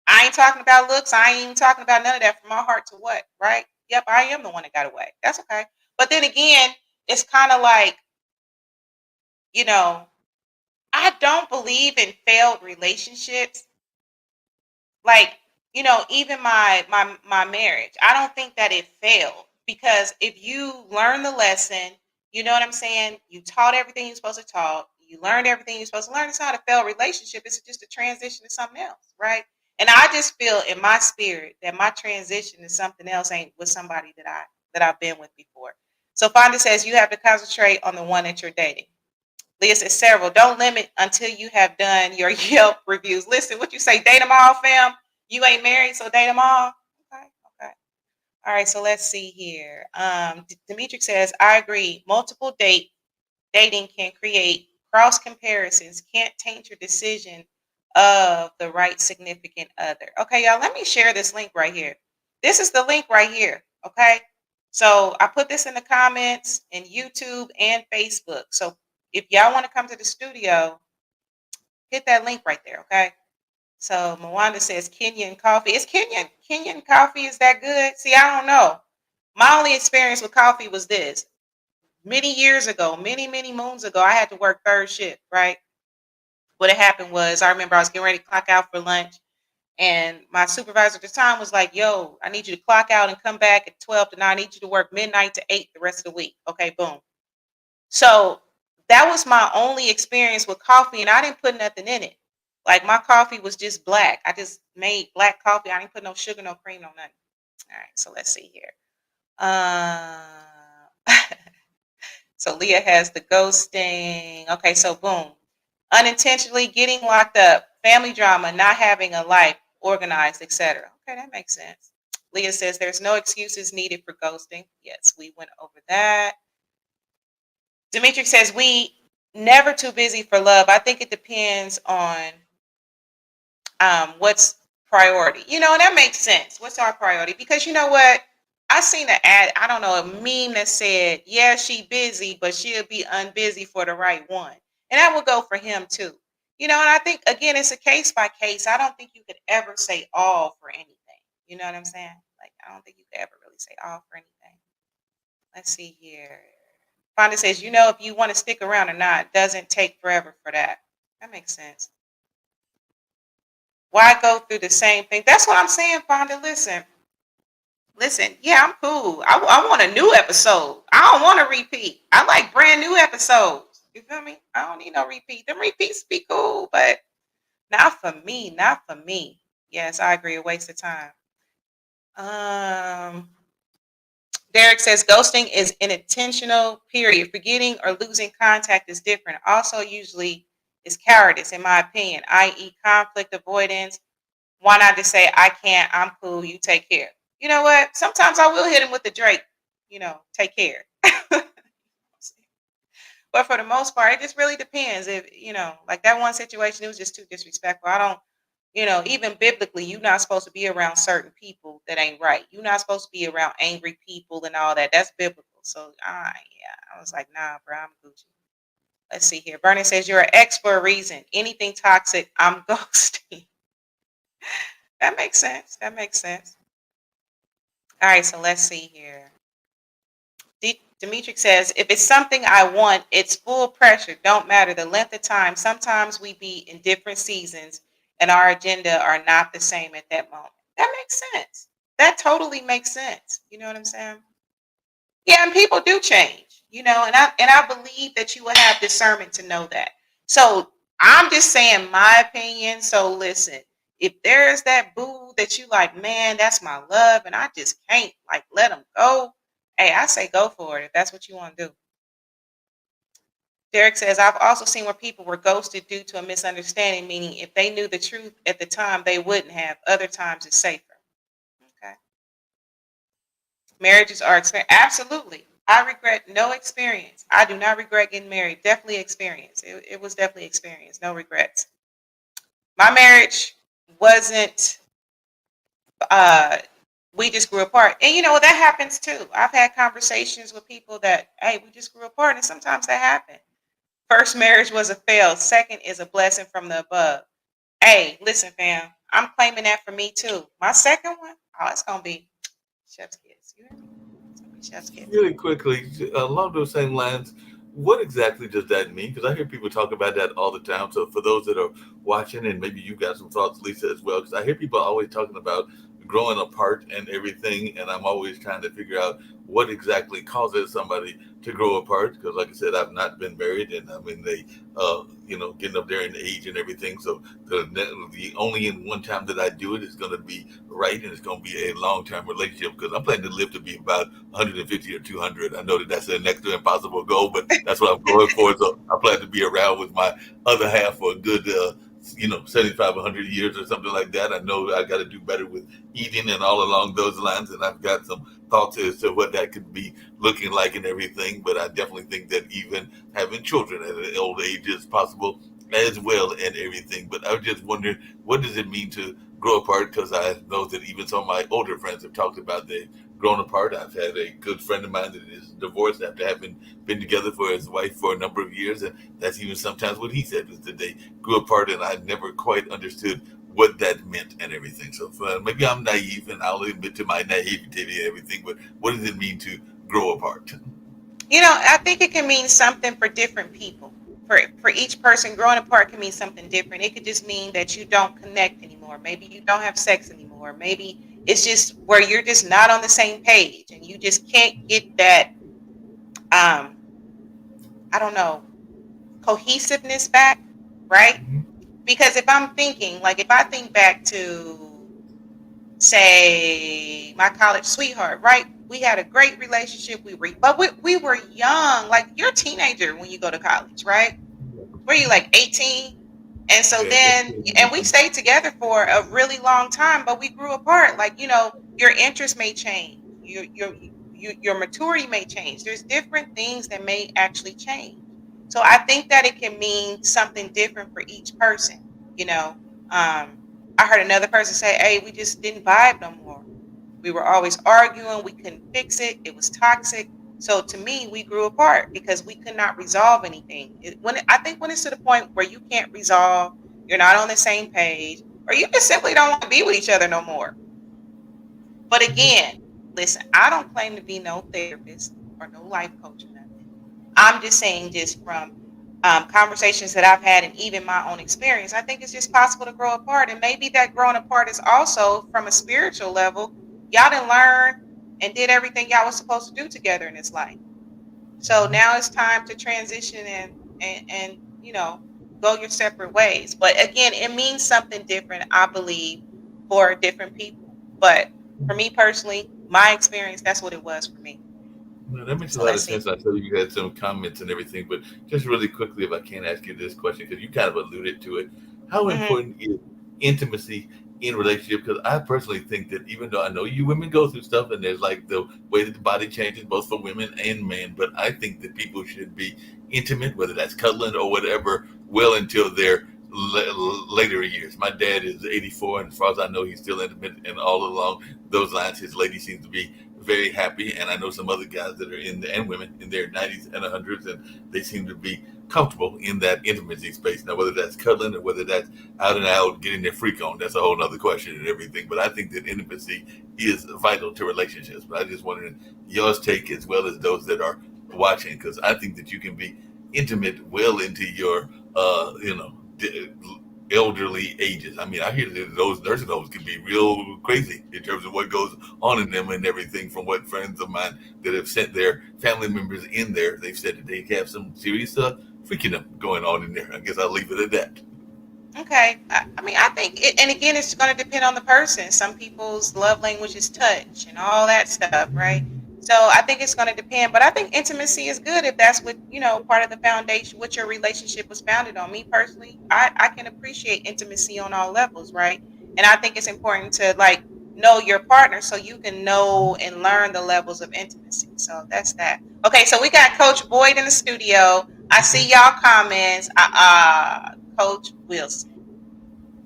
I ain't talking about looks. I ain't even talking about none of that. From my heart to what? Right? Yep, I am the one that got away. That's okay. But then again, it's kind of like, you know, I don't believe in failed relationships. Like, even my marriage, I don't think that it failed because if you learn the lesson, you know what I'm saying, you taught everything you're supposed to taught, you learned everything you're supposed to learn. It's not a failed relationship, it's just a transition to something else, right? And I just feel in my spirit that my transition to something else ain't with somebody that I've been with before. So Fonda says you have to concentrate on the one that you're dating. Leah says several. Don't limit until you have done your Yelp reviews. Listen, what you say, date them all, fam? You ain't married, so date them all. Okay, okay. All right, so let's see here. Dimitri says, I agree. Multiple dating can create cross comparisons, can't taint your decision of the right significant other. Okay, y'all, let me share this link right here. This is the link right here. Okay. So I put this in the comments in YouTube and Facebook. So if y'all want to come to the studio, hit that link right there. Okay. So Mwanda says Kenyan coffee. Is Kenyan coffee is that good? See, I don't know. My only experience with coffee was this. Many years ago, many moons ago, I had to work third shift, right? What had happened was I remember I was getting ready to clock out for lunch and my supervisor at the time was like, yo, I need you to clock out and come back at 12 to 9. I need you to work midnight to 8 the rest of the week. Okay, boom. So that was my only experience with coffee, and I didn't put nothing in it. Like my coffee was just black. I just made black coffee. I didn't put no sugar, no cream, no nothing. All right, so let's see here. Uh, so Leah has the ghosting. Okay, so boom. Unintentionally getting locked up, family drama, not having a life organized, etc. Okay, that makes sense. Leah says there's no excuses needed for ghosting. Yes, we went over that. Demetrius says we never too busy for love. I think it depends on what's priority. And that makes sense. What's our priority? Because you know what? I seen an ad, I don't know, a meme that said, yeah, she busy, but she'll be unbusy for the right one. And that would go for him too. And I think again, it's a case by case. I don't think you could ever say all for anything. You know what I'm saying? Like, I don't think you could ever really say all for anything. Let's see here. Fonda says, if you want to stick around or not, it doesn't take forever for that. That makes sense. Why go through the same thing? That's what I'm saying, Fonda. Listen. Yeah, I'm cool. I want a new episode. I don't want to repeat. I like brand new episodes. You feel me? I don't need no repeat. Them repeats be cool, but not for me. Not for me. Yes, I agree. A waste of time. Um, Derek says ghosting is unintentional, period. Forgetting or losing contact is different. Also, usually is cowardice, in my opinion, i.e., conflict avoidance. Why not just say, I can't, I'm cool, you take care? You know what? Sometimes I will hit him with the Drake, take care. But for the most part, it just really depends. If, like that one situation, it was just too disrespectful. I don't, even biblically, you're not supposed to be around certain people that ain't right. You're not supposed to be around angry people and all that. That's biblical. So, yeah, I was like, nah, bro, I'm Gucci. Let's see here. Bernie says, you're an ex for a reason. Anything toxic, I'm ghosting. That makes sense. That makes sense. All right, so let's see here. Demetric says, if it's something I want, it's full pressure. Don't matter the length of time. Sometimes we be in different seasons and our agenda are not the same at that moment. That makes sense. That totally makes sense. You know what I'm saying? Yeah, and people do change, and I believe that you will have discernment to know that. So I'm just saying my opinion. So listen, if there's that boo that you like, man, that's my love, and I just can't like let them go. Hey, I say go for it if that's what you want to do. Derek says, I've also seen where people were ghosted due to a misunderstanding, meaning if they knew the truth at the time, they wouldn't have. Other times it's safer. Okay. Marriages are absolutely. I regret no experience. I do not regret getting married. Definitely experience. It was definitely experience. No regrets. My marriage wasn't. Uh, we just grew apart, and that happens too. I've had conversations with people that, hey, we just grew apart, and sometimes that happens. First marriage was a fail. Second is a blessing from the above. Hey, listen, fam. I'm claiming that for me too. My second one, oh, it's gonna be chef's kiss. You hear me? It's gonna be chef's kiss. Really quickly, along those same lines, what exactly does that mean? Because I hear people talk about that all the time. So for those that are watching, and maybe you got some thoughts, Lisa, as well, because I hear people always talking about growing apart and everything, and I'm always trying to figure out what exactly causes somebody to grow apart. Because, like I said, I've not been married, and I'm in getting up there in age and everything. So the only in one time that I do it is going to be right, and it's going to be a long term relationship because I'm planning to live to be about 150 or 200. I know that that's a next to impossible goal, but that's what I'm going for. So I plan to be around with my other half for a good, 75, 100 years or something like that. I know I got to do better with eating and all along those lines, and I've got some thoughts as to what that could be looking like and everything. But I definitely think that even having children at an old age is possible as well and everything. But I was just wondering, what does it mean to grow apart? Because I know that even some of my older friends have talked about they've grown apart. I've had a good friend of mine that is divorced after having been together for his wife for a number of years, and that's even sometimes what he said was that they grew apart, and I never quite understood what that meant and everything. So maybe I'm naive, and I'll admit to my naivety and everything. But what does it mean to grow apart? I think it can mean something for different people. For each person, growing apart can mean something different. It could just mean that you don't connect anymore. Maybe you don't have sex anymore. Maybe it's just where you're just not on the same page and you just can't get that um I don't know, cohesiveness back, right? Because if I'm thinking, like if I think back to say my college sweetheart, right? We had a great relationship. We were young. Like you're a teenager when you go to college, right? Were you like 18? And so Yeah, then, and we stayed together for a really long time, but we grew apart. Like, your interests may change. Your maturity may change. There's different things that may actually change. So I think that it can mean something different for each person. You know, I heard another person say, "Hey, we just didn't vibe no more. We were always arguing. We couldn't fix it. It was toxic." So to me, we grew apart because we could not resolve anything. I think when it's to the point where you can't resolve, you're not on the same page, or you just simply don't want to be with each other no more. But again, listen, I don't claim to be no therapist or no life coach or nothing. I'm just saying, just from conversations that I've had, and even my own experience, I think it's just possible to grow apart. And maybe that growing apart is also from a spiritual level. Y'all didn't learn and did everything y'all was supposed to do together in this life. So now it's time to transition and go your separate ways. But again, it means something different, I believe, for different people. But for me personally, my experience, that's what it was for me. No, that makes a So lot of let's see. sense. I know you had some comments and everything, but just really quickly, if I can ask you this question, because you kind of alluded to it, how Hmm. important is intimacy in relationship? Because I personally think that even though I know you women go through stuff, and there's like the way that the body changes, both for women and men, but I think that people should be intimate, whether that's cuddling or whatever, well until their later years. My dad is 84, and as far as I know, he's still intimate, and all along those lines, his lady seems to be very happy. And I know some other guys that are and women in their 90s and 100s, and they seem to be comfortable in that intimacy space. Now, whether that's cuddling or whether that's out and out getting their freak on, that's a whole other question and everything. But I think that intimacy is vital to relationships. But I just wanted yours take as well as those that are watching, because I think that you can be intimate well into your, elderly ages. I mean, I hear that those nursing homes can be real crazy in terms of what goes on in them and everything. From what friends of mine that have sent their family members in there, they've said that they have some serious freaking them going on in there. I guess I'll leave it at that. Okay. I mean, I think, and again, it's going to depend on the person. Some people's love language is touch and all that stuff, right? So I think it's going to depend. But I think intimacy is good if that's what, part of the foundation, what your relationship was founded on. Me personally, I can appreciate intimacy on all levels, right? And I think it's important to like know your partner so you can know and learn the levels of intimacy. So that's that. Okay, so we got Coach Boyd in the studio. I see y'all comments. Coach Wilson.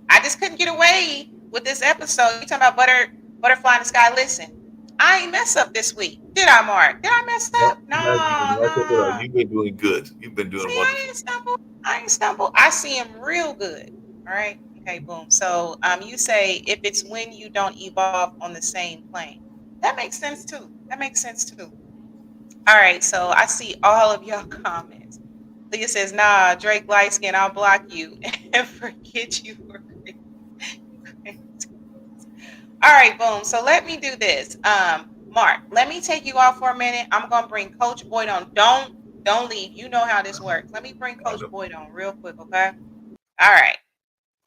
I just couldn't get away with this episode. You talking about butterfly in the sky? Listen, I ain't mess up this week, did I, Mark? Did I mess No, up? No, no, no. you've been doing good. You've been See, doing I wonderful. ain't stumble. I ain't stumble. I see him real good. All right. Okay. Boom. So, you say if it's when you don't evolve on the same plane, that makes sense too. That makes sense too. All right. So I see all of your comments. Leah says, "Nah, Drake light skin. I'll block you and forget you were crazy." All right, boom. So let me do this. Mark, let me take you off for a minute. I'm gonna bring Coach Boyd on. Don't leave. You know how this works. Let me bring I Coach know. Boyd on real quick, okay? All right.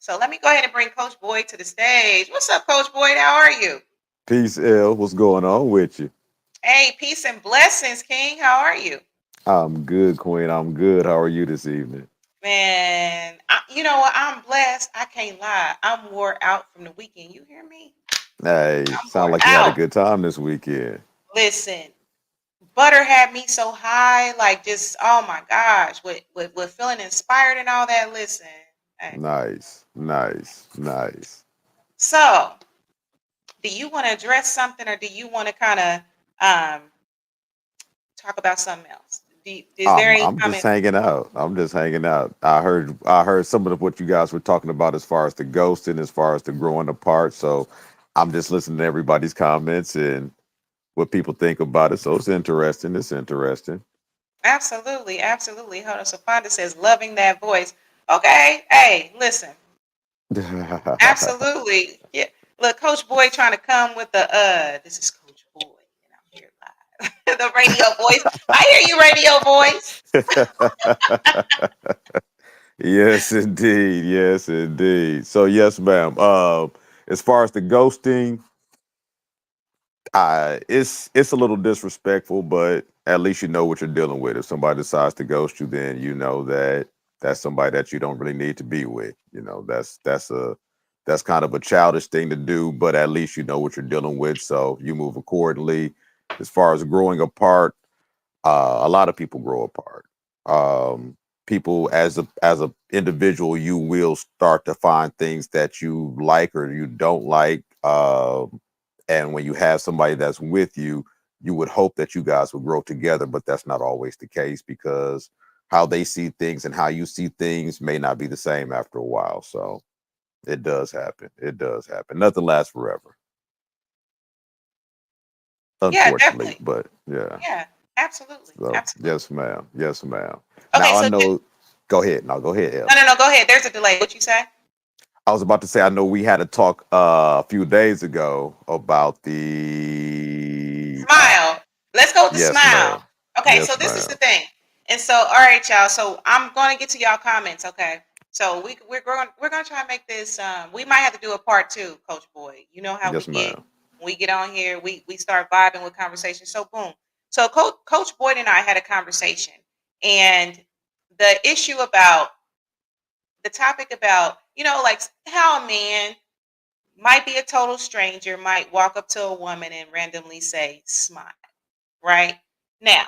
So let me go ahead and bring Coach Boyd to the stage. What's up, Coach Boyd? How are you? Peace, L. What's going on with you? Hey, peace and blessings, King. How are you? I'm good, Queen. I'm good. How are you this evening? Man, you know what? I'm blessed. I can't lie. I'm wore out from the weekend. You hear me? Hey, I'm sound wore like you had a out. good time this weekend. Listen, Butter had me so high, like just oh my gosh, with feeling inspired and all that. Listen, hey. Nice, nice, nice. So do you want to address something, or do you want to kind of um talk about something else? Is there any I'm just comment? hanging out. I'm just hanging out. I heard some of what you guys were talking about as far as the ghosting, as far as the growing apart. So I'm just listening to everybody's comments and what people think about it. So it's interesting. It's interesting. Absolutely, absolutely. Hold on. So Fonda says, loving that voice. Okay, hey, listen. Absolutely. Yeah. Look, Coach Boyd trying to come with the this is Coach Boyd, and I'm here live. The radio voice. I hear you, radio voice. Yes, indeed. Yes, indeed. So yes, ma'am. As far as the ghosting, it's a little disrespectful, but at least you know what you're dealing with. If somebody decides to ghost you, then you know that that's somebody that you don't really need to be with. You know, that's kind of a childish thing to do, but at least you know what you're dealing with, so you move accordingly. As far as growing apart, a lot of people grow apart. People, as a individual, you will start to find things that you like or you don't like. And when you have somebody that's with you, you would hope that you guys would grow together, but that's not always the case because how they see things and how you see things may not be the same after a while. So it does happen. It does happen. Nothing lasts forever, Yeah, unfortunately. definitely. But yeah. Yeah, absolutely. So Absolutely. yes, ma'am. Yes, ma'am. Okay, Now I so know. Go ahead. No, go ahead, No, El. no, no. Go ahead. There's a delay. What you say? I was about to say, I know we had a talk a few days ago about the Smile. Let's go with the yes, smile. ma'am. Okay, so Yes, this is the ma'am. thing. And so, all right, y'all. So I'm going to get to y'all comments. Okay. So we're going to try and make this. We might have to do a part two, Coach Boyd. You know how we Yes, get ma'am. when we get on here. We start vibing with conversation. So boom. So Coach Boyd and I had a conversation, and the issue about the topic about like how a man might be a total stranger, might walk up to a woman and randomly say smile, right? Now,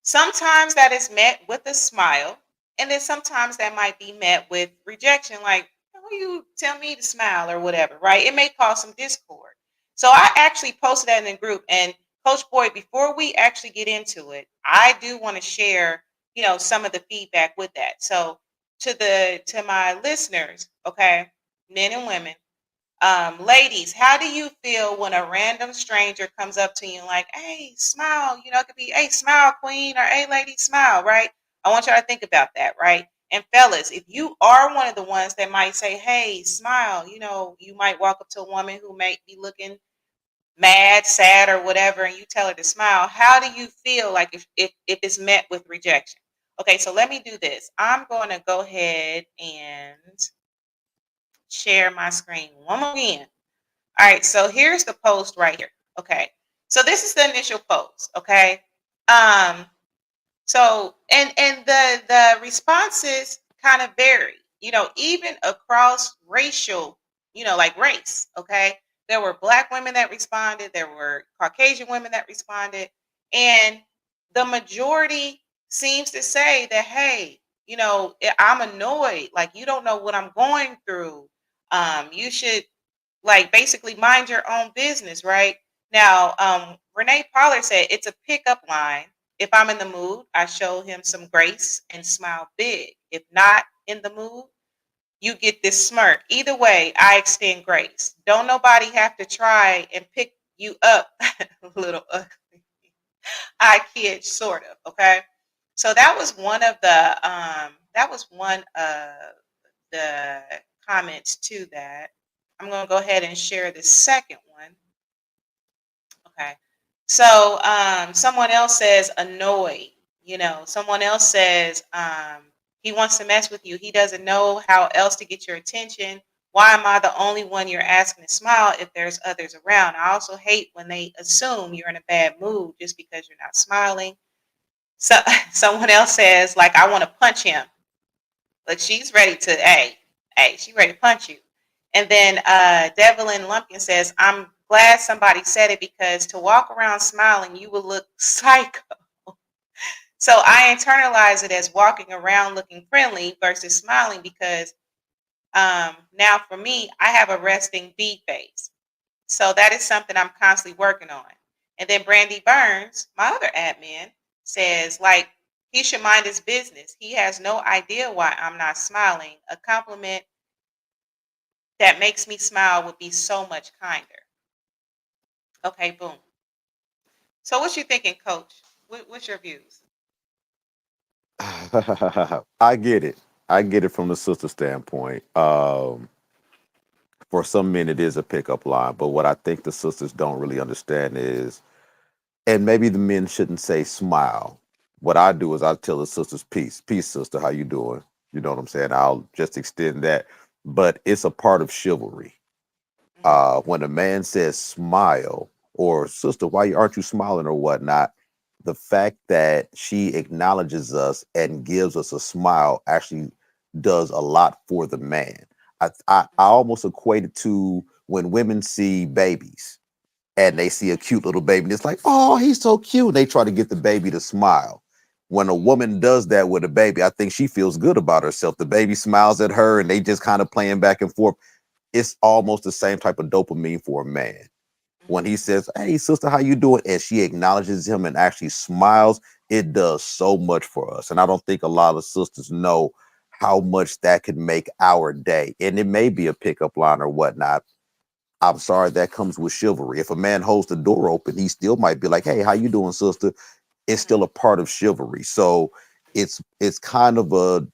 sometimes that is met with a smile, and then sometimes that might be met with rejection, like, "Oh, you tell me to smile," or whatever, right? It may cause some discord. So I actually posted that in the group. And Coach Boyd, before we actually get into it, I do want to share, some of the feedback with that. So to my listeners, okay, men and women, ladies, how do you feel when a random stranger comes up to you and like, "Hey, smile," it could be, "Hey, smile, queen," or, "Hey, lady, smile," right? I want y'all to think about that, right? And fellas, if you are one of the ones that might say, "Hey, smile," you might walk up to a woman who may be looking mad, sad, or whatever, and you tell her to smile. How do you feel like if it's met with rejection? Okay, so let me do this. I'm going to go ahead and share my screen one more again. All right, so here's the post right here. Okay. So this is the initial post, okay? Um so and the responses kind of vary, even across racial, like race, okay? There were black women that responded, there were Caucasian women that responded, and the majority seems to say that, "Hey, I'm annoyed, like you don't know what I'm going through. You should like basically mind your own business," right? Now, Renee Pollard said it's a pickup line. "If I'm in the mood, I show him some grace and smile big. If not in the mood, you get this smirk. Either way, I extend grace. Don't nobody have to try and pick you up, little ugly." I kid, sort of. Okay. So that was one of the comments to that. I'm going to go ahead and share the second one. Okay. So someone else says annoyed. Someone else says he wants to mess with you. He doesn't know how else to get your attention. Why am I the only one you're asking to smile if there's others around? I also hate when they assume you're in a bad mood just because you're not smiling. So someone else says, like, I want to punch him. Like she's ready to, hey, she ready to punch you. And then Devlin Lumpkin says, "I'm glad somebody said it because to walk around smiling, you will look psycho." So I internalize it as walking around looking friendly versus smiling because now for me, I have a resting B face. So that is something I'm constantly working on. And then Brandy Burns, my other admin, says, like, he should mind his business. He has no idea why I'm not smiling. A compliment that makes me smile would be so much kinder. Okay, boom. So what you thinking, Coach? What's your views? I get it. I get it from the sister standpoint. For some men, it is a pickup line, but what I think the sisters don't really understand is, and maybe the men shouldn't say smile. What I do is I tell the sisters, "Peace, peace, sister. How you doing?" You know what I'm saying? I'll just extend that, but it's a part of chivalry. Mhm. When a man says smile or "sister, why aren't you smiling" or whatnot, the fact that she acknowledges us and gives us a smile actually does a lot for the man. I almost equate it to when women see babies and they see a cute little baby and it's like, "Oh, he's so cute." And they try to get the baby to smile. When a woman does that with a baby, I think she feels good about herself. The baby smiles at her and they just kind of playing back and forth. It's almost the same type of dopamine for a man. When he says, "Hey, sister, how you doing?" and she acknowledges him and actually smiles, it does so much for us. And I don't think a lot of sisters know how much that could make our day. And it may be a pickup line or whatnot. I'm sorry, that comes with chivalry. If a man holds the door open, he still might be like, "Hey, how you doing, sister?" It's Mhm. still a part of chivalry. So it's kind of a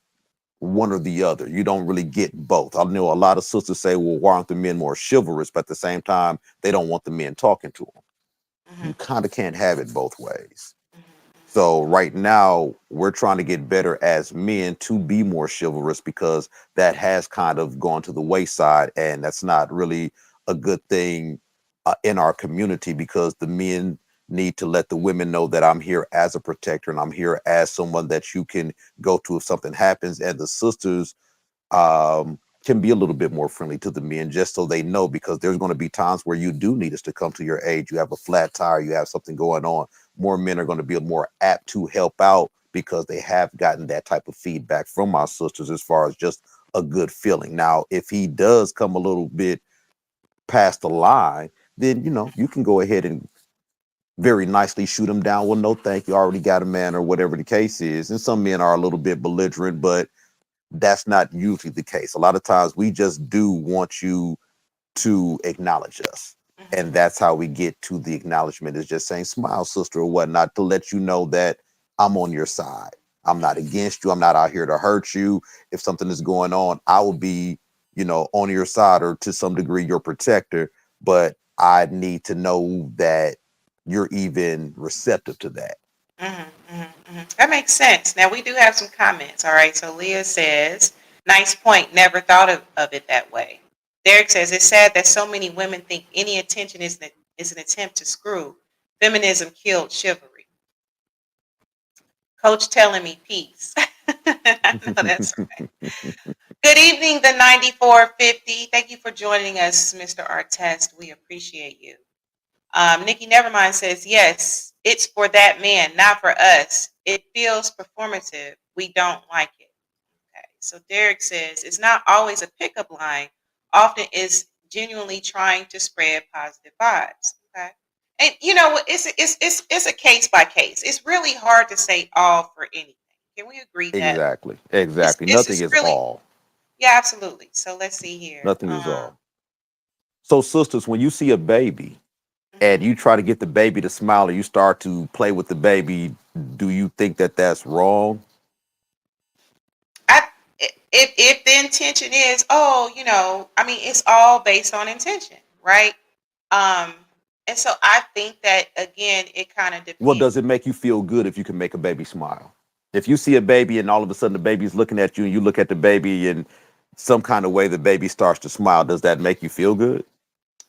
one or the other. You don't really get both. I know a lot of sisters say, well, why aren't the men more chivalrous? But at the same time, they don't want the men talking to them. Mhm, You kind of can't have it both ways. mhm, So right now, we're trying to get better as men to be more chivalrous, because that has kind of gone to the wayside, and that's not really a good thing in our community, because the men need to let the women know that I'm here as a protector and I'm here as someone that you can go to if something happens, and the sisters can be a little bit more friendly to the men, just so they know, because there's going to be times where you do need us to come to your aid. You have a flat tire, you have something going on. More men are going to be more apt to help out, because they have gotten that type of feedback from our sisters as far as just a good feeling. Now, if he does come a little bit past the line, then you can go ahead and very nicely shoot him down. Well, no, thank you. I already got a man, or whatever the case is. And some men are a little bit belligerent, but that's not usually the case. A lot of times we just do want you to acknowledge us. And mhm, that's how we get to the acknowledgement, is just saying, smile, sister, or whatnot, to let you know that I'm on your side. I'm not against you. I'm not out here to hurt you. If something is going on, I will be, on your side, or to some degree your protector. But I need to know that you're even receptive to that. mhm, mhm, mhm. That makes sense. Now we do have some comments. All right. So Leah says, nice point. Never thought of it that way. Derek says, it's sad that so many women think any attention is an attempt to screw. Feminism killed chivalry. Coach telling me peace. I know that's right. Good evening, the 9450. Thank you for joining us, Mr. Artest. We appreciate you. Nikki Nevermind says, yes, it's for that man, not for us. It feels performative. We don't like it. Okay. So Derek says, it's not always a pickup line. Often is genuinely trying to spread positive vibes. Okay. And it's a case by case. It's really hard to say all for anything. Can we agree that Exactly. it's Exactly. it's Nothing just is really, all. yeah, absolutely. So let's see here. Nothing is all. So, sisters, when you see a baby and Mhm. you try to get the baby to smile, or you start to play with the baby, do you think that that's wrong? I if the intention is, oh, I mean, it's all based on intention, right? Um, and so I think that again, it kind of Well, depends. does it make you feel good if you can make a baby smile? If you see a baby and all of a sudden the baby's looking at you, and you look at the baby and some kind of way the baby starts to smile, does that make you feel good?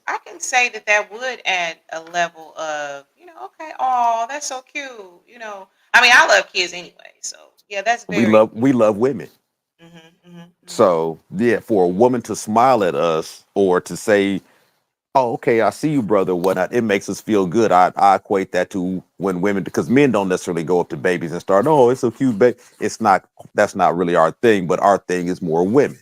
I can say that that would add a level of, okay, oh, that's so cute. I mean, I love kids anyway, so yeah, that's We very. love we love women. Hmm, hmm, hmm. So yeah, for a woman to smile at us, or to say, oh, okay, I see you, brother, whatnot, it makes us feel good. I equate that to when women, because men don't necessarily go up to babies and start, oh, it's so cute, baby. It's not, that's not really our thing, but our thing is more women.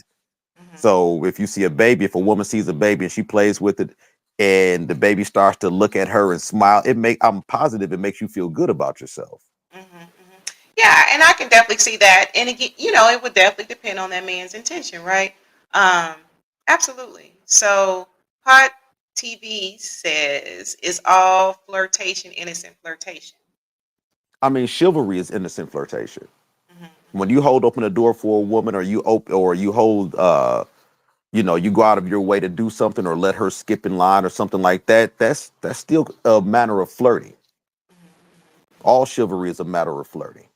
Hmm, So if you see a baby, if a woman sees a baby and she plays with it, and the baby starts to look at her and smile, I'm positive it makes you feel good about yourself. hmm, hmm. Yeah, and I can definitely see that. And again, it would definitely depend on that man's intention, right? Um, absolutely. So, Pot TV says, "Is all flirtation innocent flirtation?" I mean, chivalry is innocent flirtation. Hmm, When you hold open a door for a woman, or you open, or you hold you go out of your way to do something, or let her skip in line or something like that, that's still a manner of flirting. hmm. All chivalry is a matter of flirting.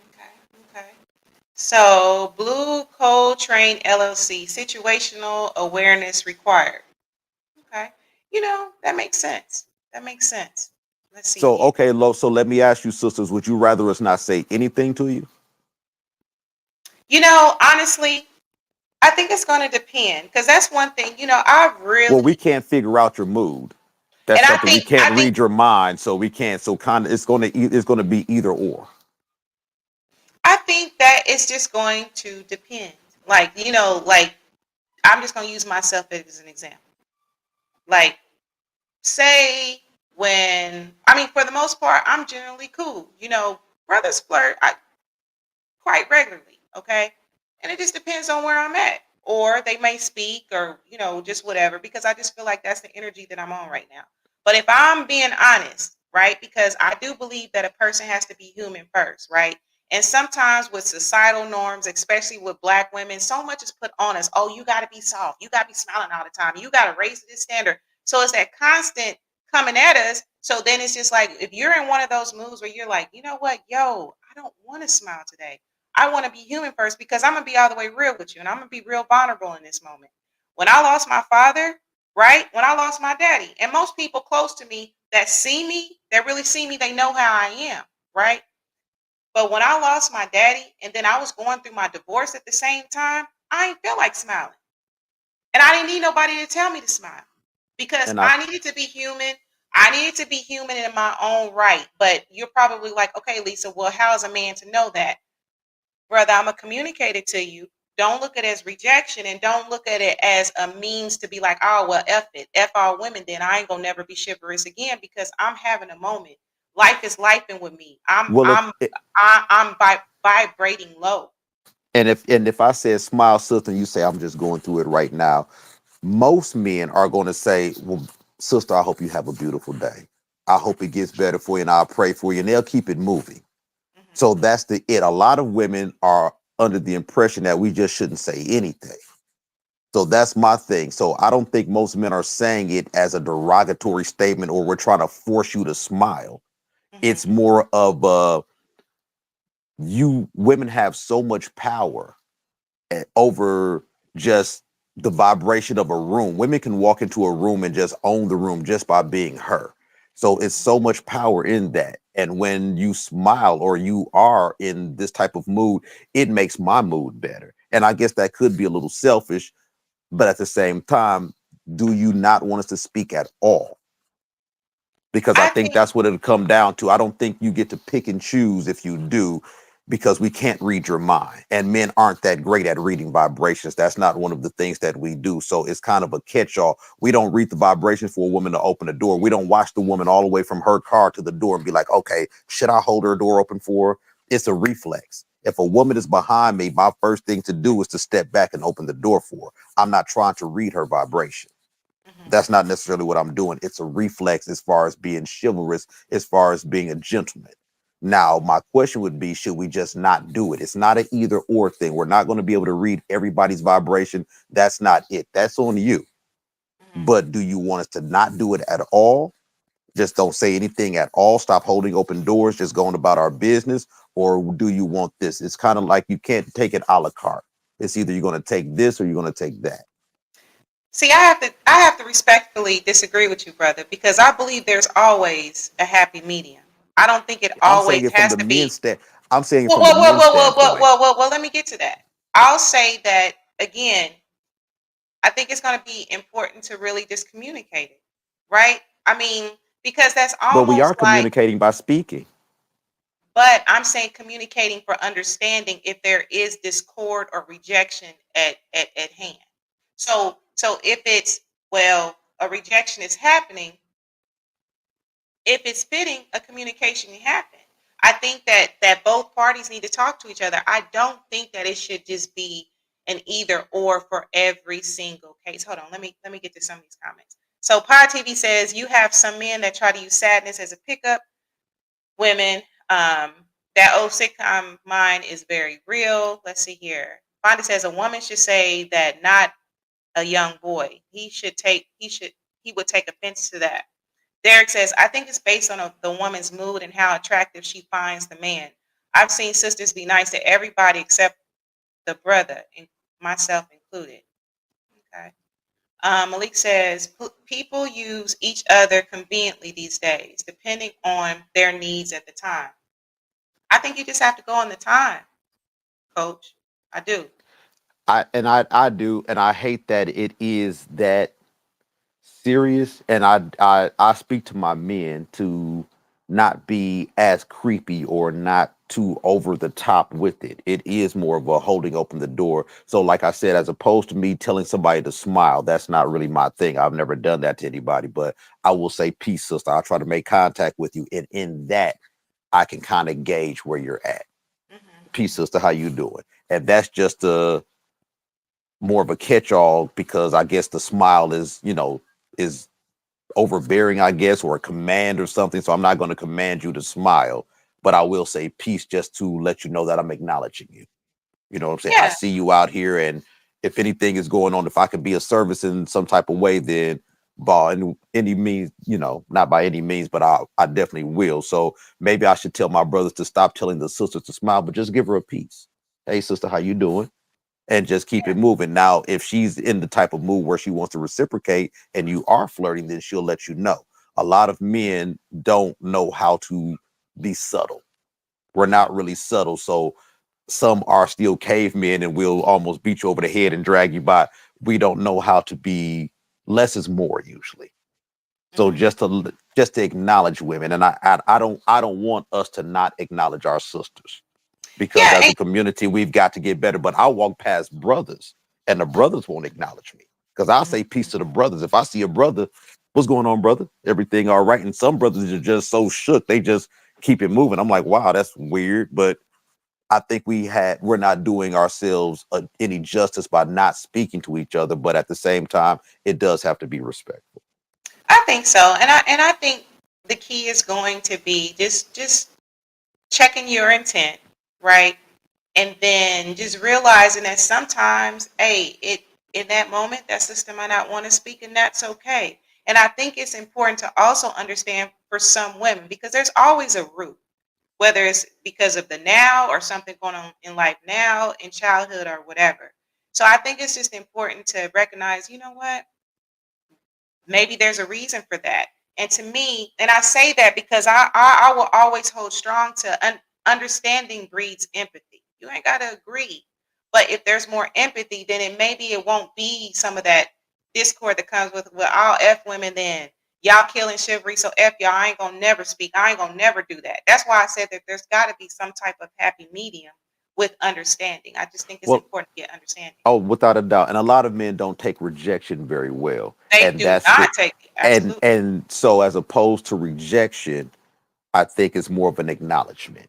Okay, okay. So, Blue Coal Train LLC, situational awareness required. Okay, that makes sense. That makes sense. Let's see So here. okay, Lo, so let me ask you, sisters, would you rather us not say anything to you? Honestly, I think it's going to depend because that's one thing. I Well, we really, can't figure out your mood. That's and I something we think, I can't think, read your mind, so we can't. So kind of, it's gonna be either or. I think that it's just going to depend. Like I'm just going to use myself as an example. Like, say when, I mean, for the most part, I'm generally cool. Brothers flirt quite regularly. Okay, and it just depends on where I'm at. Or they may speak, or just whatever, because I just feel like that's the energy that I'm on right now. But if I'm being honest, right, because I do believe that a person has to be human first, right? And sometimes with societal norms, especially with Black women, so much is put on us. Oh, you got to be soft. You got to be smiling all the time. You got to raise this standard. So it's that constant coming at us. So then it's just like, if you're in one of those moods where you're like, you know what, yo, I don't want to smile today. I want to be human first, because I'm going to be all the way real with you. And I'm going to be real vulnerable in this moment. When I lost my father, right? When I lost my daddy, and most people close to me that see me, that really see me, they know how I am, right? But when I lost my daddy and then I was going through my divorce at the same time, I didn't feel like smiling. And I didn't need nobody to tell me to smile, because And I I needed to be human. I needed to be human in my own right. But you're probably like, okay, Lisa, well, how is a man to know that? Brother, I'm going to communicate it to you. Don't look at it as rejection, and don't look at it as a means to be like, oh, well, F it. F all women, then I ain't going to never be chivalrous again, because I'm having a moment. Life is lifing with me. well, I'm vibrating low. and if I said smile, sister, and you say I'm just going through it right now, most men are going to say, well, sister, I hope you have a beautiful day. I hope it gets better for you, and I'll pray for you, and they'll keep it moving. So that's it. A lot of women are under the impression that we just shouldn't say anything. So that's my thing. So I don't think most men are saying it as a derogatory statement, or we're trying to force you to smile. It's more of you women have so much power over just the vibration of a room. Women can walk into a room and just own the room just by being her. So it's so much power in that. And when you smile or you are in this type of mood, it makes my mood better. And I guess that could be a little selfish, but at the same time, do you not want us to speak at all? Because I I think think that's what it'll come down to. I don't think you get to pick and choose if you do, because we can't read your mind, and men aren't that great at reading vibrations. That's not one of the things that we do. So it's kind of a catch-all. We don't read the vibration for a woman to open the door. We don't watch the woman all the way from her car to the door and be like, okay, should I hold her door open for her? It's a reflex. If a woman is behind me, my first thing to do is to step back and open the door for her. I'm not trying to read her vibration. That's not necessarily what I'm doing. It's a reflex as far as being chivalrous, as far as being a gentleman. Now, my question would be, should we just not do it? It's not an either or thing. We're not going to be able to read everybody's vibration. That's not it. That's on you. But do you want us to not do it at all? Just don't say anything at all. Stop holding open doors, just going about our business. Or do you want this? It's kind of like you can't take it a la carte. It's either you're going to take this or you're going to take that. See, I have to respectfully disagree with you, brother, because I believe there's always a happy medium. I don't think it I'm saying always it from has the to be. men's I'm saying it Well, from the well, well, men's well, well, well, standpoint. well, well, well, let me get to that. I'll say that again. I think it's going to be important to really just communicate it, right? I mean, because that's But we are almost like, communicating by speaking. but I'm saying communicating for understanding if there is discord or rejection at hand. So if it's, well, a rejection is happening, if it's fitting, a communication can happen. I think that both parties need to talk to each other. I don't think that it should just be an either or for every single case. Hold on, let me get to some of these comments. So Pod TV says you have some men that try to use sadness as a pickup. Women, that old sitcom mind is very real. Let's see here. Fonda says a woman should say that, not a young boy. He would take offense to that. Derek says, I think it's based on the woman's mood and how attractive she finds the man. I've seen sisters be nice to everybody except the brother, and myself included. Okay. Malik says, people use each other conveniently these days, depending on their needs at the time. I think you just have to go on the time, coach. I do. I do, and I hate that it is that serious. And I speak to my men to not be as creepy or not too over the top with it. It is more of a holding open the door. So like I said, as opposed to me telling somebody to smile, that's not really my thing. I've never done that to anybody, but I will say, peace, sister. I'll try to make contact with you. And in that, I can kind of gauge where you're at. Peace, sister, how you doing? And that's just a more of a catch-all, because I guess the smile is, is overbearing, I guess, or a command or something. So I'm not going to command you to smile. but I will say peace just to let you know that I'm acknowledging you. You know what I'm saying? I Yeah. see you out here, and if anything is going on, if I could be a service in some type of way, then by any means, not by any means, but I definitely will. So maybe I should tell my brothers to stop telling the sisters to smile, but just give her a piece. Hey, sister, how you doing? And just keep it moving. Now, if she's in the type of mood where she wants to reciprocate and you are flirting, then she'll let you know. A lot of men don't know how to be subtle. We're not really subtle. So some are still cavemen and will almost beat you over the head and drag you by. We don't know how to be less is more usually. So Mhm. just to acknowledge women, and I don't want us to not acknowledge our sisters, because Yeah. as a community we've got to get better. But I walk past brothers and the brothers won't acknowledge me, because I'll say peace to the brothers. If I see a brother, what's going on, brother? Everything all right? And some brothers are just so shook, they just keep it moving. I'm like, wow, that's weird. But I think we're not doing ourselves any justice by not speaking to each other. But at the same time, it does have to be respectful. I think so, and I think the key is going to be just checking your intent, right? And then just realizing that sometimes, hey, it in that moment, that sister might not want to speak, and that's okay. And I think it's important to also understand for some women, because there's always a root, whether it's because of the now or something going on in life now, in childhood or whatever. So I think it's just important to recognize, you know what? Maybe there's a reason for that. And to me, and I say that because I will always hold strong to understanding breeds empathy. You ain't got to agree, but if there's more empathy, then it won't be some of that discord that comes with, well, I'll F women, then y'all killing chivalry, so F y'all, I ain't gonna never speak, I ain't gonna never do that. That's why I said that there's got to be some type of happy medium with understanding. I just think it's Well, important to get understanding. oh, without a doubt. And a lot of men don't take rejection very well. They And do that's not it. take it. And Absolutely. and so as opposed to rejection, I think it's more of an acknowledgement.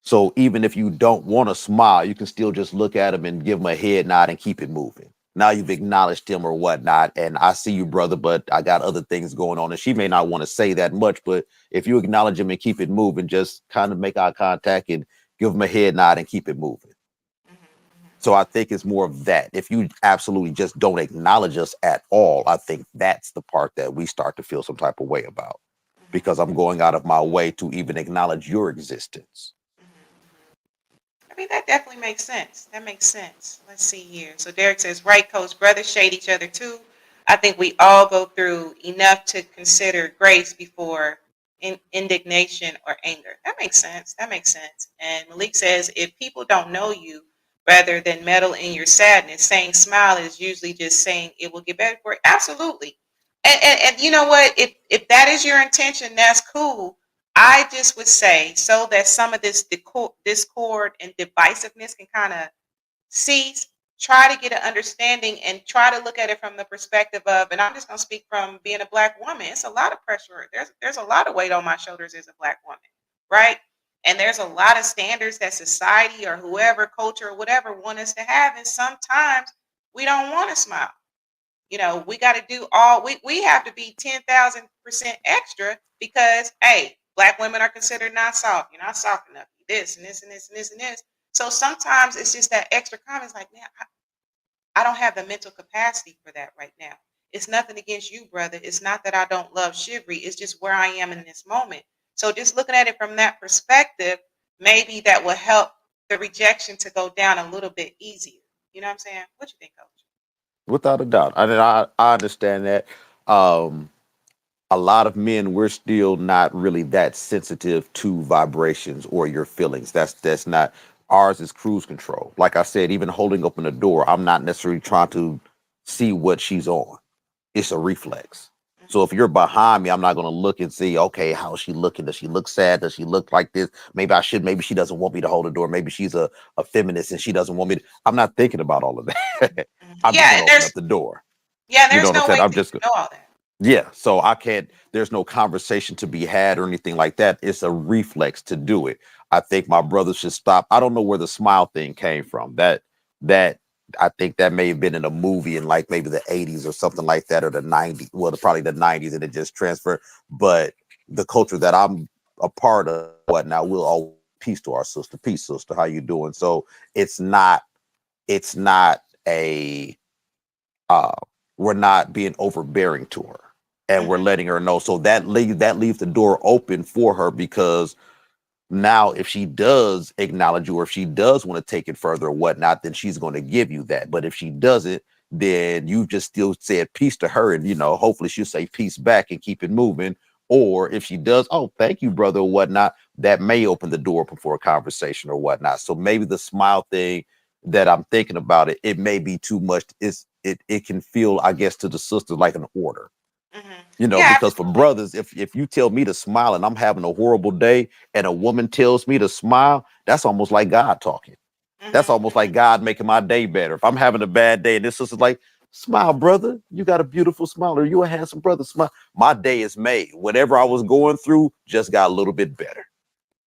So even if you don't want to smile, you can still just look at him and give him a head nod and keep it moving. Now you've acknowledged him or whatnot. And I see you, brother, but I got other things going on. And she may not want to say that much, but if you acknowledge him and keep it moving, just kind of make eye contact and give him a head nod and keep it moving. Mhm, mhm. So I think it's more of that. If you absolutely just don't acknowledge us at all, I think that's the part that we start to feel some type of way about, because I'm going out of my way to even acknowledge your existence. I mean, that definitely makes sense. That makes sense. Let's see here. So Derek says, right, coach, brothers shade each other too. I think we all go through enough to consider grace before indignation or anger. That makes sense. That makes sense. And Malik says, if people don't know you, rather than meddle in your sadness, saying smile is usually just saying it will get better for you. Absolutely. And you know what? If that is your intention, that's cool. I just would say, so that some of this discord and divisiveness can kind of cease, try to get an understanding and try to look at it from the perspective of, and I'm just going to speak from being a black woman. It's a lot of pressure. There's a lot of weight on my shoulders as a black woman, right? And there's a lot of standards that society or whoever, culture or whatever, want us to have. And sometimes we don't want to smile. We got to do all, we have to be 10,000% extra because, hey, black women are considered not soft. You're not soft enough. This and this and this and this and this. So sometimes it's just that extra comments like, man, I don't have the mental capacity for that right now. It's nothing against you, brother. It's not that I don't love chivalry. It's just where I am in this moment. So just looking at it from that perspective, maybe that will help the rejection to go down a little bit easier. You know what I'm saying? What you think, coach? Without a doubt. I understand that. Um, a lot of men, we're still not really that sensitive to vibrations or your feelings. That's not ours. Is cruise control. Like I said, even holding open the door, I'm not necessarily trying to see what she's on. It's a reflex. So if you're behind me, I'm not going to look and see, okay, how's she looking? Does she look sad? Does she look like this? Maybe she doesn't want me to hold the door. Maybe she's a feminist and she doesn't want me to. I'm not thinking about all of that. I'm just Yeah, going to open up the door. You know there's what I'm no saying? way I'm for you just, to know all that. yeah. So I can't, there's no conversation to be had or anything like that. It's a reflex to do it. I think my brother should stop. I don't know where the smile thing came from. That I think that may have been in a movie in like maybe the 80s or something like that, or the 90s. Well, probably the 90s, and it just transferred. But the culture that I'm a part of whatnot, we'll all peace to our sister, peace sister, how you doing? So it's not a we're not being overbearing to her, and we're letting her know. So that leaves the door open for her, because now if she does acknowledge you, or if she does want to take it further or whatnot, then she's going to give you that. But if she doesn't, then you just still said peace to her, and hopefully she'll say peace back and keep it moving. Or if she does, oh, thank you, brother, or whatnot, that may open the door open for a conversation or whatnot. So maybe the smile thing that I'm thinking about, it may be too much. It can feel, I guess, to the sister like an order. Yeah, Because for brothers, if you tell me to smile and I'm having a horrible day and a woman tells me to smile, that's almost like God talking. That's almost like God making my day better. If I'm having a bad day and this sister's like, smile, brother, you got a beautiful smile, or you a handsome brother, smile, my day is made. Whatever I was going through just got a little bit better.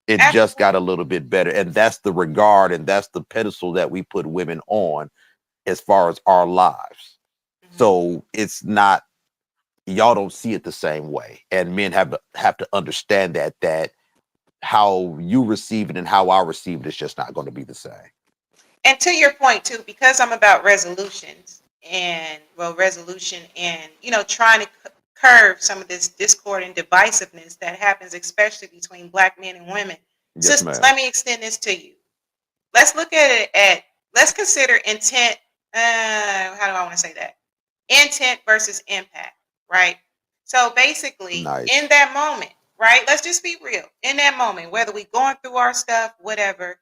It just got a little bit better. And that's the regard, and that's the pedestal that we put women on as far as our lives. So it's not, y'all don't see it the same way, and men have to understand that how you receive it and how I receive it is just not going to be the same. And to your point too, because I'm about resolution and trying to curb some of this discord and divisiveness that happens, especially between Black men and women. Yes, Sisters, ma'am. let me extend this to you. Let's look at it let's consider intent. How do I want to say that? Intent versus impact, right? So basically, Nice. in that moment, right? Let's just be real. In that moment, whether we going through our stuff, whatever,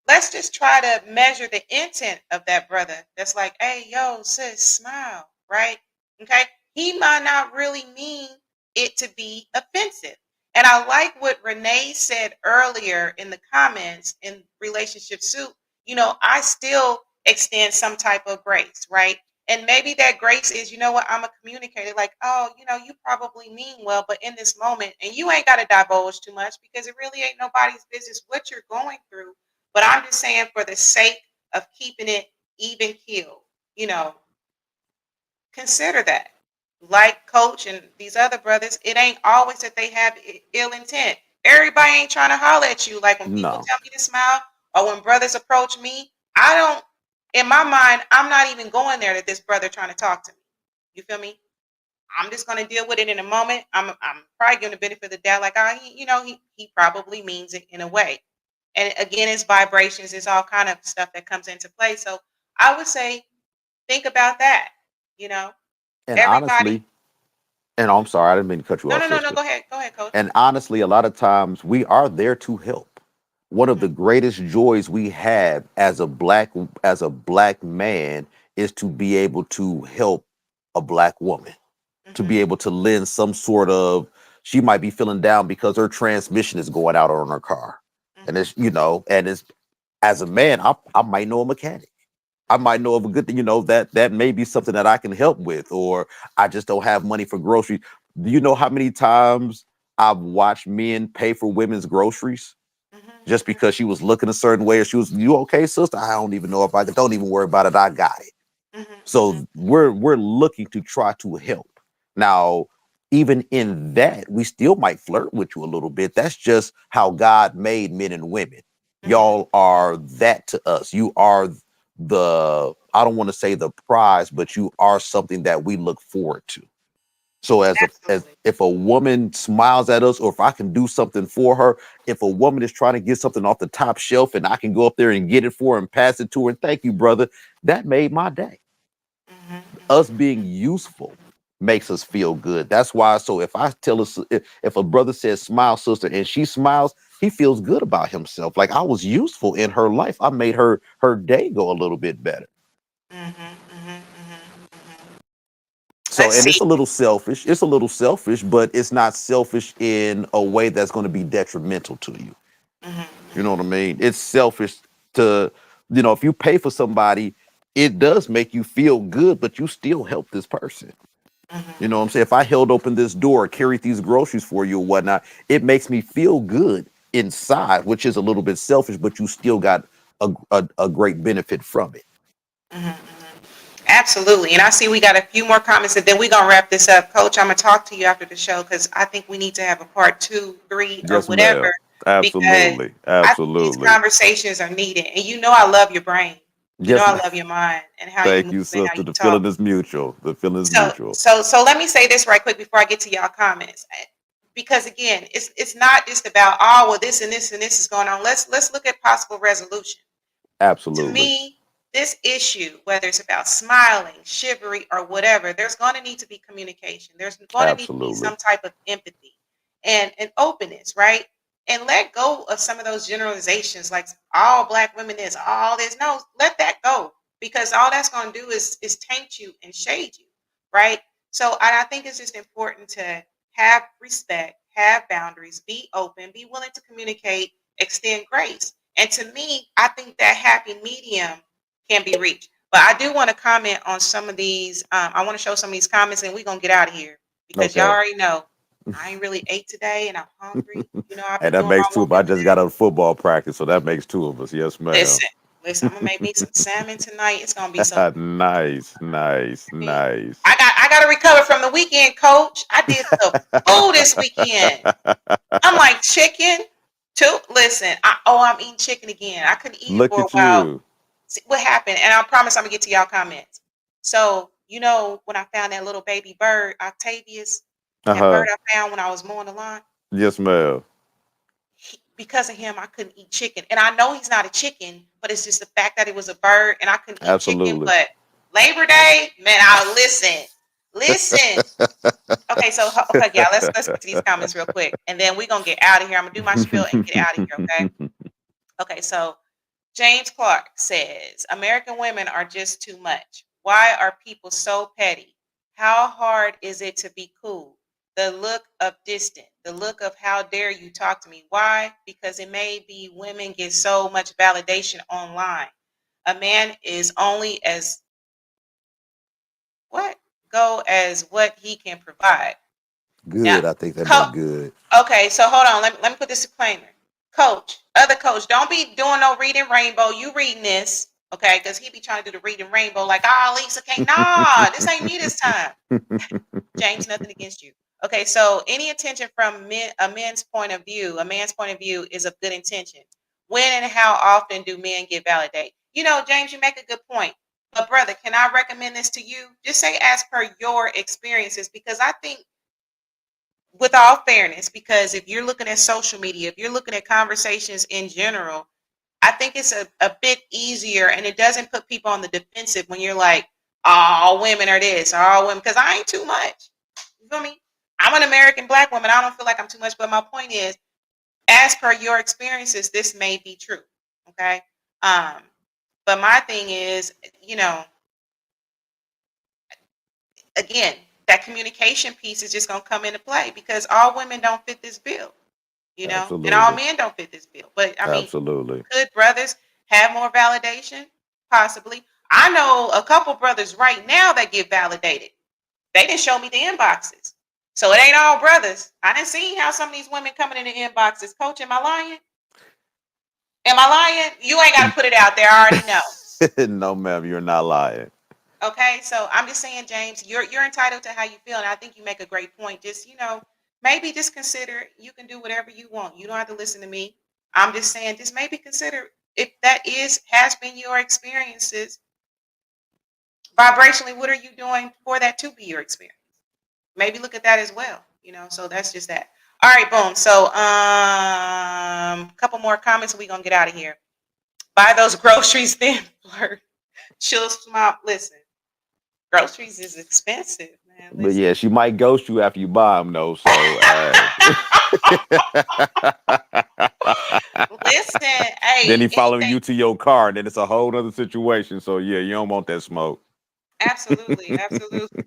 let's just try to measure the intent of that brother that's like, hey, yo, sis, smile, right? Okay. He might not really mean it to be offensive. And I like what Renee said earlier in the comments in Relationship Soup. I still extend some type of grace, right? And maybe that grace is, you know what, I'm a communicator, like, oh, you probably mean well, but in this moment, and you ain't got to divulge too much because it really ain't nobody's business what you're going through. But I'm just saying, for the sake of keeping it even keeled, consider that. Like Coach and these other brothers, it ain't always that they have ill intent. Everybody ain't trying to holler at you. Like when people No. tell me to smile, or when brothers approach me, I don't. In my mind, I'm not even going there to this brother trying to talk to me. You feel me? I'm just going to deal with it in a moment. I'm probably giving the benefit of the doubt, like, he probably means it in a way. And again, it's vibrations, it's all kind of stuff that comes into play. So I would say, think about that. And Everybody. honestly, and I'm sorry, I didn't mean to cut you No, off, no, no, no. sister. Go ahead, Coach. And honestly, a lot of times we are there to help. One of the greatest joys we have as a black man is to be able to help a Black woman, to be able to lend some sort of, she might be feeling down because her transmission is going out on her car. And it's, as a man, I might know a mechanic. I might know of a good thing, that may be something that I can help with, or I just don't have money for groceries. Do you know how many times I've watched men pay for women's groceries just because she was looking a certain way, or she was, you okay, sister? I don't even know if don't even worry about it. I got it. So we're looking to try to help. Now, even in that, we still might flirt with you a little bit. That's just how God made men and women. Y'all are that to us. You are I don't want to say the prize, but you are something that we look forward to. So as if a woman smiles at us, or if I can do something for her, if a woman is trying to get something off the top shelf and I can go up there and get it for her and pass it to her, and thank you, brother, that made my day. Us being useful makes us feel good. That's why. So if I tell us, if a brother says smile, sister, and she smiles, he feels good about himself. Like, I was useful in her life. I made her day go a little bit better. So, and it's a little selfish. It's a little selfish, but it's not selfish in a way that's going to be detrimental to you. You know what I mean? It's selfish to, if you pay for somebody, it does make you feel good, but you still help this person. You know what I'm saying? If I held open this door, carried these groceries for you or whatnot, it makes me feel good inside, which is a little bit selfish, but you still got a great benefit from it. Absolutely. And I see we got a few more comments and then we're going to wrap this up. Coach, I'm going to talk to you after the show because I think we need to have a part 2, 3, or Yes, whatever. ma'am. Because Absolutely. I think these Absolutely. conversations are needed. And you know I love your brain. You know Yes, I ma'am. love your mind and how you Thank move you, and how sister. you The talk. feeling is mutual. The feeling is mutual. So let me say this right quick before I get to y'all comments. Because again, it's not just about, oh, well, this and this and this is going on. Let's look at possible resolution. To Absolutely. me, this issue, whether it's about smiling, chivalry, or whatever, there's going to need to be communication. There's going to need to be Absolutely. some type of empathy and openness, right? And let go of some of those generalizations, like all Black women is all this. No, let that go, because all that's going to do is taint you and shade you, right? So I think it's just important to have respect, have boundaries, be open, be willing to communicate, extend grace. And to me, I think that happy medium can be reached. But I do want to comment on some of these. I want to show some of these comments, and we're gonna get out of here because y'all Okay. already know I ain't really ate today, and I'm hungry. You know, I've been And that doing my makes two work. of us. I just got out of football practice, so that makes two of us. Yes, ma'am. Listen. I'm gonna make me some salmon tonight. It's gonna be so. Nice. I got to recover from the weekend, Coach. I did the food this weekend. I'm like chicken. Too. Listen, I'm eating chicken again. I couldn't eat it Look for a at while. you. See what happened, and I promise I'm gonna get to y'all comments. So you know when I found that little baby bird, Octavius, that bird I found when I was mowing the lawn, Yes, ma'am. because of him, I couldn't eat chicken. And I know he's not a chicken, but it's just the fact that it was a bird and I couldn't eat chicken. Absolutely. But Labor Day, man, I'll listen. Okay, so okay, yeah, let's get to these comments real quick, and then we're gonna get out of here. I'm gonna do my spiel and get out of here. Okay. Okay, so James Clark says American women are just too much. Why are people so petty? How hard is it to be cool? The look of distant, the look of how dare you talk to me? Why? Because it may be women get so much validation online. A man is only as what he can provide. Good. Now, I think that meant good. okay, so hold on. Let me put this disclaimer. Coach, other coach, don't be doing no reading rainbow. You reading this, okay? Because he be trying to do the reading rainbow like, Lisa can't. Nah, this ain't me this time. James, nothing against you. Okay, so any attention from a man's point of view is of good intention. When and how often do men get validated? You know, James, you make a good point. But brother, can I recommend this to you? Just say as per your experiences, because I think, with all fairness, because if you're looking at social media, if you're looking at conversations in general, I think it's a bit easier and it doesn't put people on the defensive when you're like, all women are this, all women, because I ain't too much. You feel me? I'm an American Black woman. I don't feel like I'm too much, but my point is, as per your experiences, this may be true. Okay. But my thing is, again, that communication piece is just going to come into play because all women don't fit this bill, and all Absolutely. men don't fit this bill. But I mean, Absolutely. could brothers have more validation? Possibly. I know a couple brothers right now that get validated. They didn't show me the inboxes. So it ain't all brothers. I didn't see how some of these women coming in the inboxes. Coach, am I lying? Am I lying? You ain't got to put it out there. I already know. No, ma'am, you're not lying. Okay, so I'm just saying, James, you're entitled to how you feel, and I think you make a great point. Just maybe just consider you can do whatever you want. You don't have to listen to me. I'm just saying, just maybe consider if that has been your experiences vibrationally. What are you doing for that to be your experience? Maybe look at that as well. So that's just that. All right, boom. So a couple more comments, and we're gonna get out of here. Buy those groceries, then flirt. Chill, smile. Listen. Groceries is expensive, man. But yeah, she might ghost you after you buy them, though. So, listen, hey. Then he following you to your car, and then it's a whole other situation. So yeah, you don't want that smoke. Absolutely. Absolutely.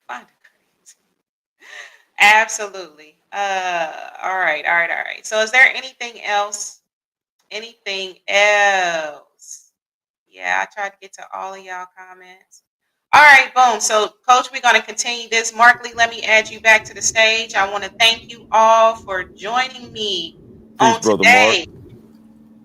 All right. So is there anything else? Yeah, I tried to get to all of y'all comments. All right, boom. So, Coach, we're going to continue this. Mark Lee, let me add you back to the stage. I want to thank you all for joining me Peace, on Brother today. Mark.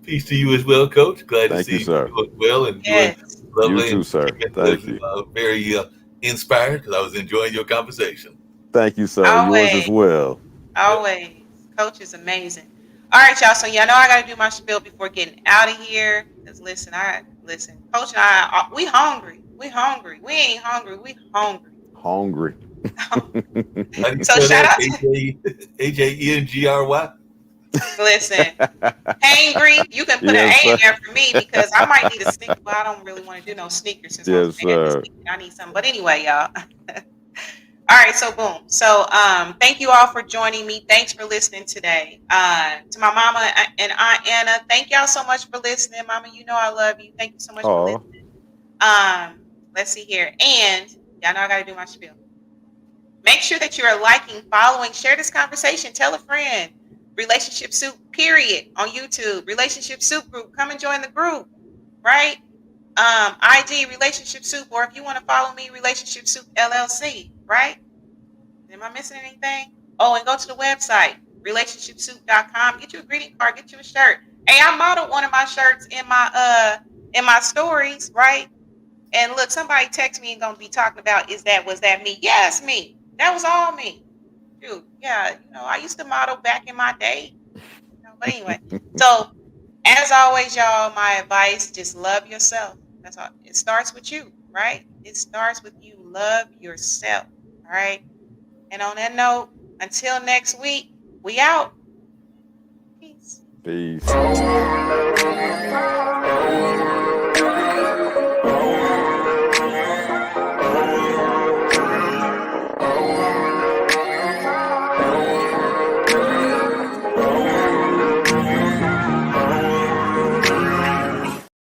Peace to you as well, Coach. Glad to Thank see you, sir. you doing well and Yes. doing lovely. You too, And sir. Chicken Thank was you. very inspired because I was enjoying your conversation. Thank you, sir. Yours as Always, well. always. Coach is amazing. All right, y'all. So y'all know I got to do my spiel before getting out of here. Cause listen, Coach and I, we hungry. We hungry. We ain't hungry. We hungry. Hungry. How do you So spell shout that? out to HAENGRY? listen. Hangry. You can put an Yes, A in sir. there for me because I might need a sneaker, but I don't really want to do no sneakers since my Yes, man is sir. sneaking. I need something. But anyway, y'all. All right, so boom. So thank you all for joining me. Thanks for listening today. To my mama and Aunt Anna, thank y'all so much for listening. Mama, you know I love you. Thank you so much for Oh, listening. Let's see here. And y'all know I gotta do my spiel. Make sure that you are liking, following, share this conversation, tell a friend. Relationship Soup, period, on YouTube. Relationship Soup group. Come and join the group, right? IG Relationship Soup, or if you want to follow me, Relationship Soup LLC, right? Am I missing anything? Oh, and go to the website, relationshipsoup.com. Get you a greeting card, get you a shirt. Hey, I modeled one of my shirts in my stories, right? And look, somebody text me and gonna be talking about was that me? Yes, me. That was all me. Dude, yeah, I used to model back in my day. But anyway, so as always, y'all, my advice, just love yourself. That's all. It starts with you, right? It starts with you. Love yourself. All right. And on that note, until next week, we out. Peace. peace.